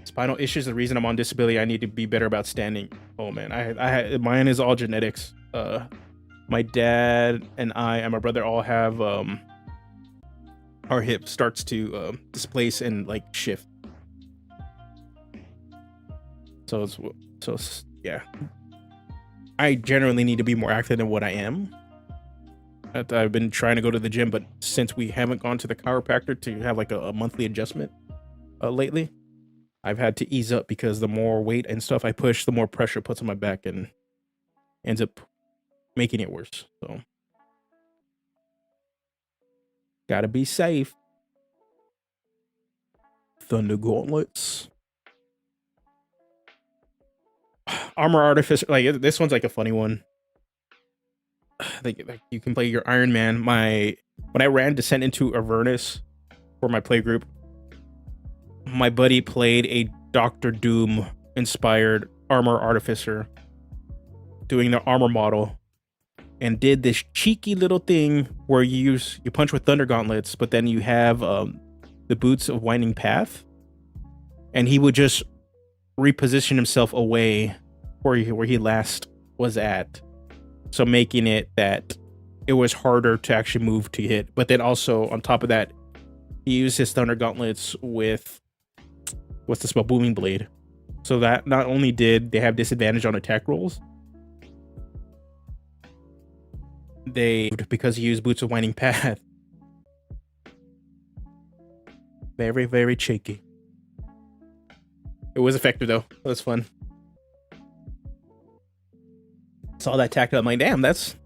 Spinal issues, the reason I'm on disability. I need to be better about standing. Oh man, I mine is all genetics. My dad and I and my brother all have our hip starts to displace and like shift. So yeah, I generally need to be more active than what I am. I've been trying to go to the gym, but since we haven't gone to the chiropractor to have like a monthly adjustment lately, I've had to ease up because the more weight and stuff I push, the more pressure it puts on my back and ends up making it worse. So gotta be safe. Thunder gauntlets. Armor artificer, like this one's like a funny one. Like you can play your Iron Man. When I ran Descent into Avernus for my play group, my buddy played a Doctor Doom inspired armor artificer doing the armor model, and did this cheeky little thing where you punch with thunder gauntlets, but then you have the boots of winding path, and he would just reposition himself away where he last was at, so making it that it was harder to actually move to hit. But then also on top of that, he used his thunder gauntlets with, what's the spell, booming blade, so that not only did they have disadvantage on attack rolls, because he used boots of winding path. Very, very cheeky. It was effective though. It was fun. Saw that tactic. I'm like, damn, that's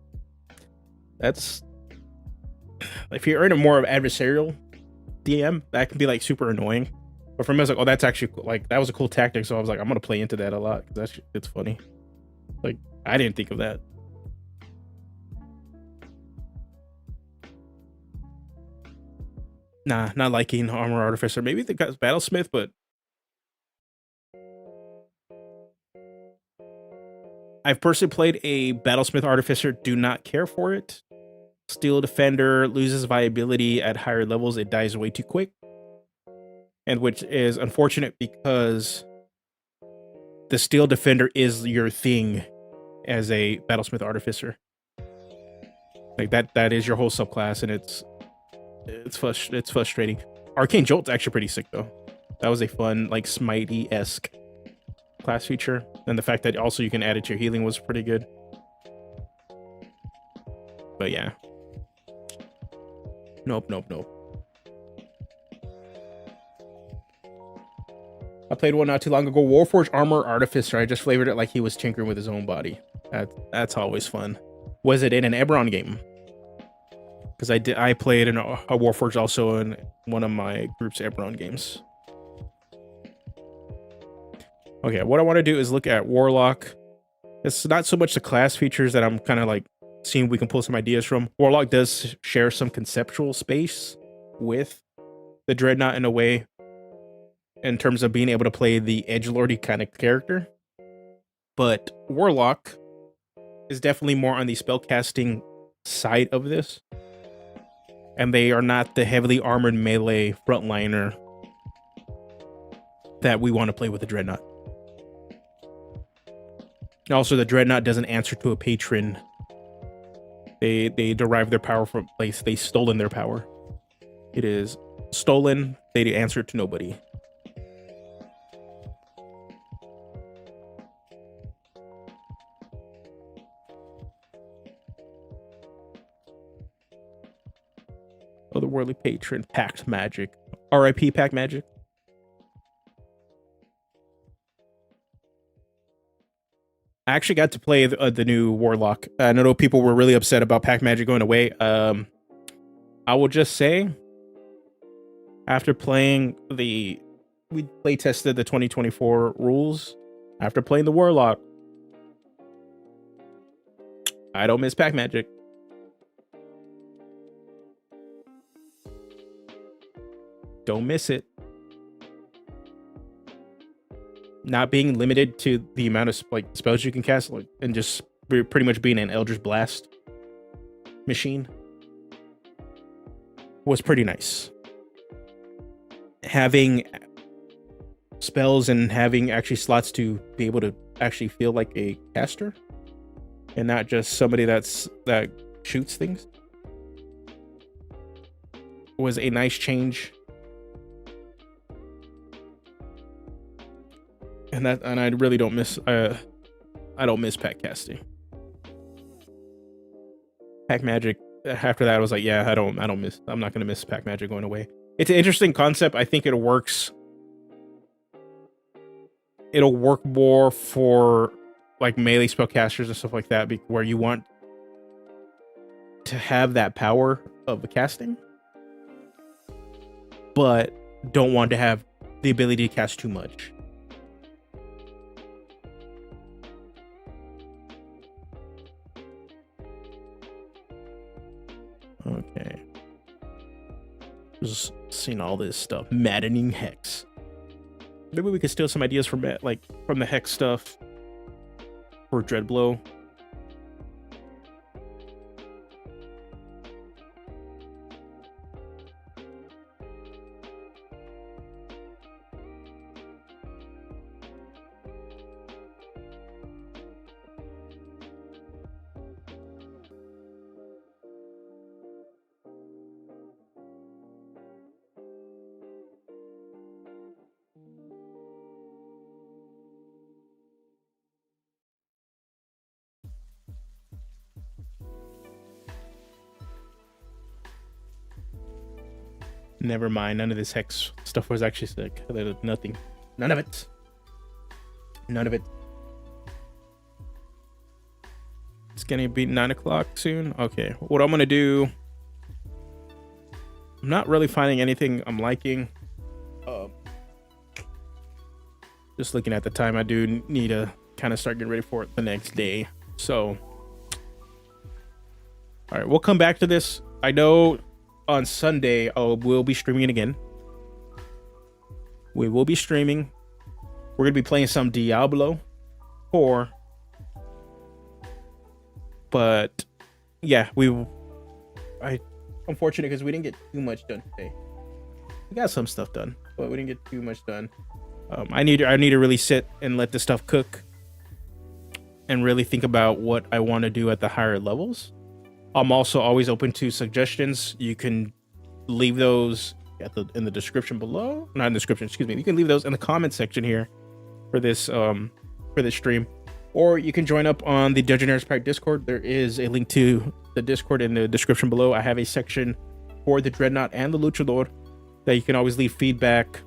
if you're in a more of adversarial DM, that can be like super annoying. But for me, I was like, oh, that's actually cool. Like that was a cool tactic. So I was like, I'm gonna play into that a lot because it's funny. Like I didn't think of that. Nah, not liking Armor Artificer. Maybe the guy's Battlesmith, but I've personally played a Battlesmith Artificer. Do not care for it. Steel Defender loses viability at higher levels. It dies way too quick. And which is unfortunate because the Steel Defender is your thing as a Battlesmith Artificer. Like that is your whole subclass, and it's frustrating. Arcane Jolt's actually pretty sick though. That was a fun, like, Smitey-esque class feature. And the fact that also you can add it to your healing was pretty good. But yeah. Nope. I played one not too long ago. Warforged Armor Artificer. I just flavored it like he was tinkering with his own body. That's always fun. Was it in an Eberron game? Because I played in a Warforged also in one of my group's Eberron games. Okay, what I want to do is look at Warlock. It's not so much the class features that I'm kind of like seeing we can pull some ideas from. Warlock does share some conceptual space with the Dreadnought in a way, in terms of being able to play the edgelordy kind of character. But Warlock is definitely more on the spellcasting side of this. And they are not the heavily armored melee frontliner that we want to play with the Dreadnought. Also, the Dreadnought doesn't answer to a patron. They derive their power from place. They've stolen their power. It is stolen. They answer to nobody. Otherworldly patron, Pact Magic. RIP Pact Magic. I actually got to play the new Warlock. I know people were really upset about Pact Magic going away. I will just say, after playing we play tested the 2024 rules. After playing the Warlock, I don't miss Pact Magic. Don't miss it. Not being limited to the amount of like spells you can cast, like, and just pretty much being an Eldritch Blast machine was pretty nice. Having spells and having actually slots to be able to actually feel like a caster and not just somebody that shoots things was a nice change. And I really don't miss I don't miss pack casting. Pack Magic, after that I was like, yeah, I'm not gonna miss Pack Magic going away. It's an interesting concept. I think it'll work more for like melee spellcasters and stuff like that, where you want to have that power of the casting, but don't want to have the ability to cast too much. Okay. Just seeing all this stuff. Maddening Hex. Maybe we could steal some ideas from the Hex stuff for Dreadblow. Never mind. None of this Hex stuff was actually sick. Nothing. None of it. None of it. It's gonna be 9 o'clock soon. Okay, what I'm gonna do, I'm not really finding anything I'm liking. Just looking at the time, I do need to kind of start getting ready for it the next day. So, all right, we'll come back to this. I know on Sunday, we'll be streaming it again. We will be streaming. We're gonna be playing some Diablo 4. But yeah, I'm unfortunate because we didn't get too much done today. We got some stuff done, but we didn't get too much done. I need to really sit and let this stuff cook and really think about what I want to do at the higher levels. I'm also always open to suggestions. You can leave those in the description below. Not in the description, excuse me. You can leave those in the comment section here for this stream, or you can join up on the Dungeonaires Pack Discord. There is a link to the Discord in the description below. I have a section for the Dreadnought and the Luchador that you can always leave feedback,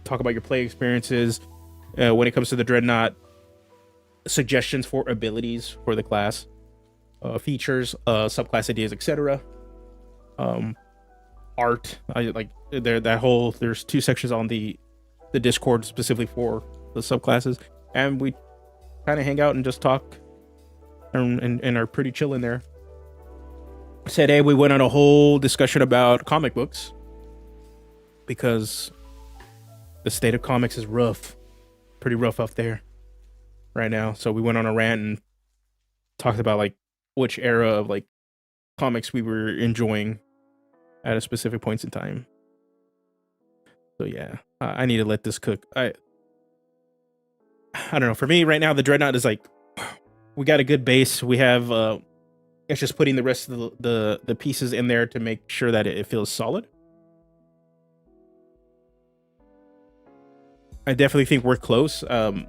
talk about your play experiences when it comes to the Dreadnought, suggestions for abilities for the class, features, subclass ideas, etc. Art. There's 2 sections on the Discord specifically for the subclasses, and we kind of hang out and just talk and are pretty chill in there. Today we went on a whole discussion about comic books because the state of comics is rough, pretty rough out there right now. So we went on a rant and talked about like which era of like comics we were enjoying at a specific points in time. So yeah, I need to let this cook. I don't know. For me right now, the Dreadnought is like, we got a good base. We have it's just putting the rest of the pieces in there to make sure that it feels solid. I definitely think we're close. I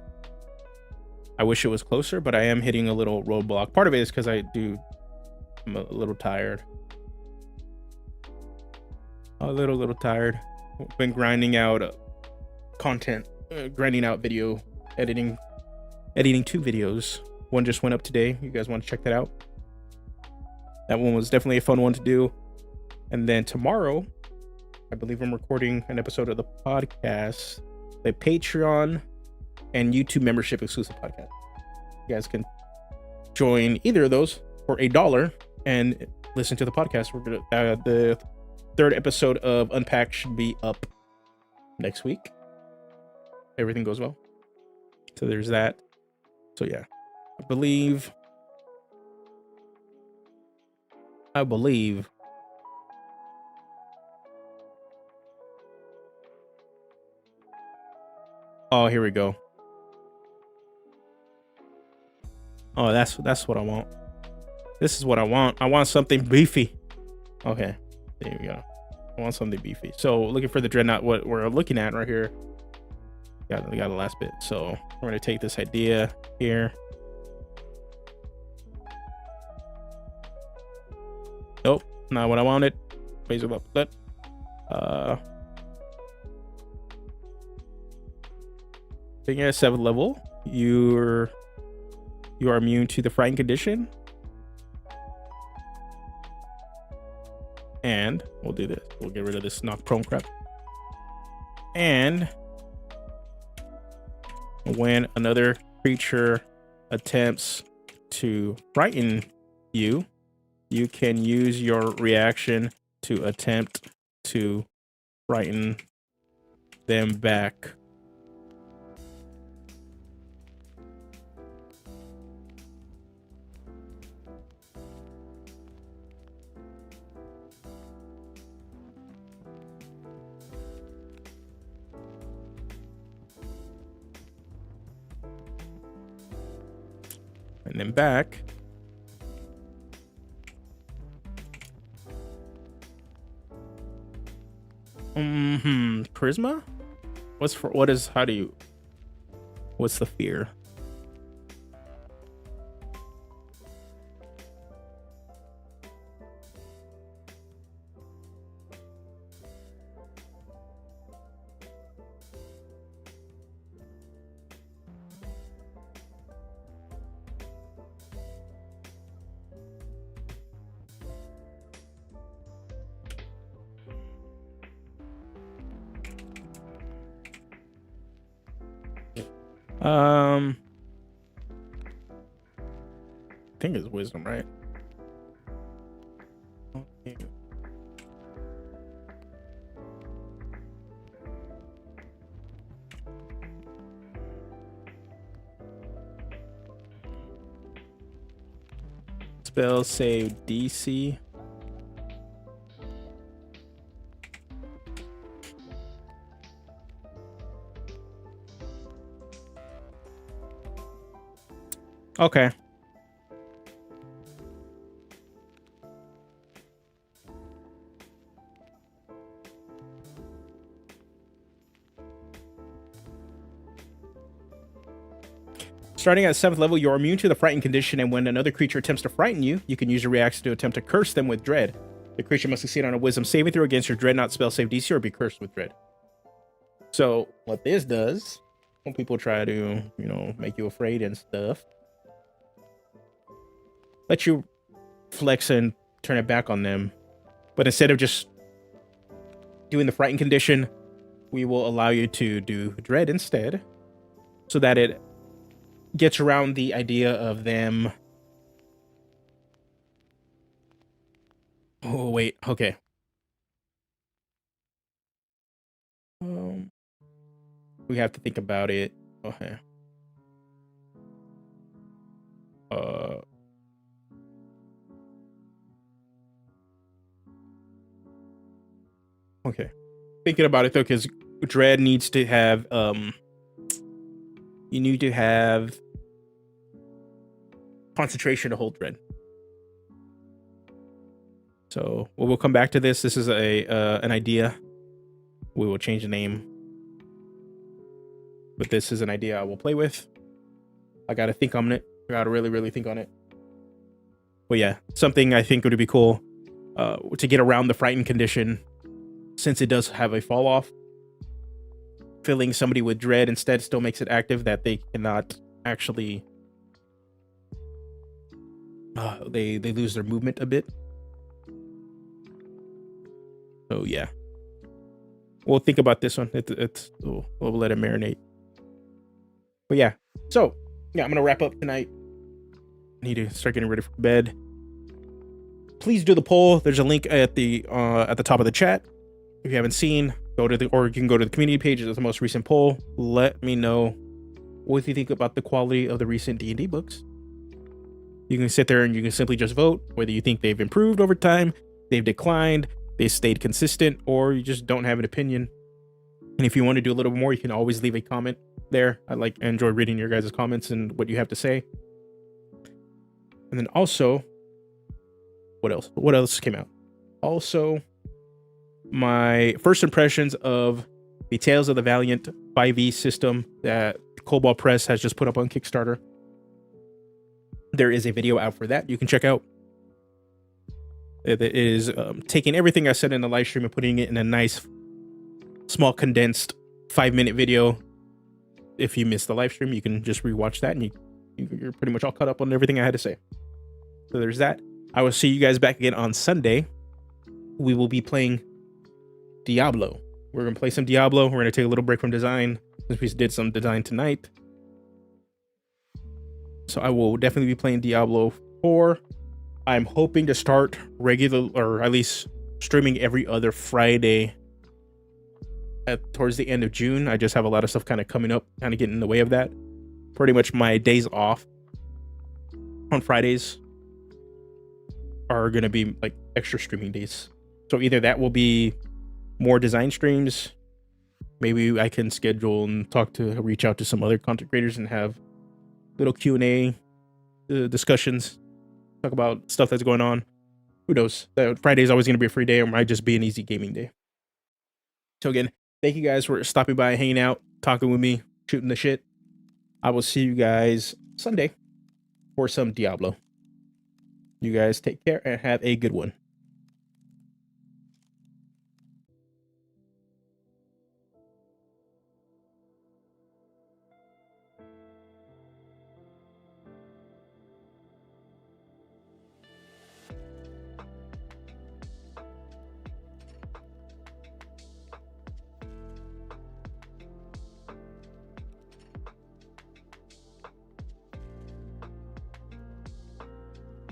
wish it was closer, but I am hitting a little roadblock. Part of it is because I'm a little tired. A little tired. Been grinding out content, grinding out video, editing 2 videos. One just went up today. You guys want to check that out? That one was definitely a fun one to do. And then tomorrow, I believe I'm recording an episode of the podcast, the Patreon and YouTube membership exclusive podcast. You guys can join either of those for $1 and listen to the podcast. We're gonna the 3rd episode of Unpack should be up next week. Everything goes well. So there's that. So yeah, I believe. Oh, here we go. Oh, that's what I want. This is what I want. I want something beefy. Okay, there we go. I want something beefy. So looking for the Dreadnought, what we're looking at right here. We got the last bit. So we're gonna take this idea here. Nope, not what I wanted. Raise it up. Being at 7th level, you are immune to the frightened condition. And we'll do this. We'll get rid of this knock prone crap. And when another creature attempts to frighten you, you can use your reaction to attempt to frighten them back. And then back. Charisma? What's the fear? I think it's wisdom, right? Okay. Spell save DC. Okay. Starting at 7th level, you're immune to the frightened condition, and when another creature attempts to frighten you, you can use your reaction to attempt to curse them with dread. The creature must succeed on a wisdom saving throw against your Dreadnought spell save DC or be cursed with dread. So what this does, when people try to, you know, make you afraid and stuff, let you flex and turn it back on them. But instead of just doing the frightened condition, we will allow you to do dread instead, so that it gets around the idea of them. Oh, wait. Okay. We have to think about it. Okay. Okay. Thinking about it though, because dread needs to have you need to have concentration to hold dread. So we'll come back to this. This is an idea. We will change the name, but this is an idea I will play with. I gotta think on it. I gotta really think on it. But yeah, something I think would be cool to get around the frightened condition, since it does have a fall off. Filling somebody with dread instead still makes it active that they cannot actually they lose their movement a bit. So yeah, we'll think about this one. We'll let it marinate. But yeah, so yeah, I'm gonna wrap up tonight. Need to start getting ready for bed. Please do the poll. There's a link at the top of the chat. If you haven't seen, or you can go to the community page. It's the most recent poll. Let me know what you think about the quality of the recent D&D books. You can sit there and you can simply just vote whether you think they've improved over time, they've declined, they stayed consistent, or you just don't have an opinion. And if you want to do a little more, you can always leave a comment there. I enjoy reading your guys' comments and what you have to say. And then also, what else came out? Also, my first impressions of the Tales of the Valiant 5e system that Cobalt Press has just put up on Kickstarter. There is a video out for that you can check out. It is taking everything I said in the live stream and putting it in a nice, small, condensed 5-minute video. If you missed the live stream, you can just rewatch that, and you're pretty much all caught up on everything I had to say. So there's that. I will see you guys back again on Sunday. We will be playing Diablo. We're going to play some Diablo. We're going to take a little break from design, since we did some design tonight. So I will definitely be playing Diablo 4. I'm hoping to start regular, or at least streaming every other Friday towards the end of June. I just have a lot of stuff kind of coming up, kind of getting in the way of that. Pretty much my days off on Fridays are going to be like extra streaming days. So either that will be more design streams. Maybe I can schedule and reach out to some other content creators and have little Q&A discussions, talk about stuff that's going on. Who knows? Friday is always going to be a free day, or might just be an easy gaming day. So again, thank you guys for stopping by, hanging out, talking with me, shooting the shit. I will see you guys Sunday for some Diablo. You guys take care and have a good one.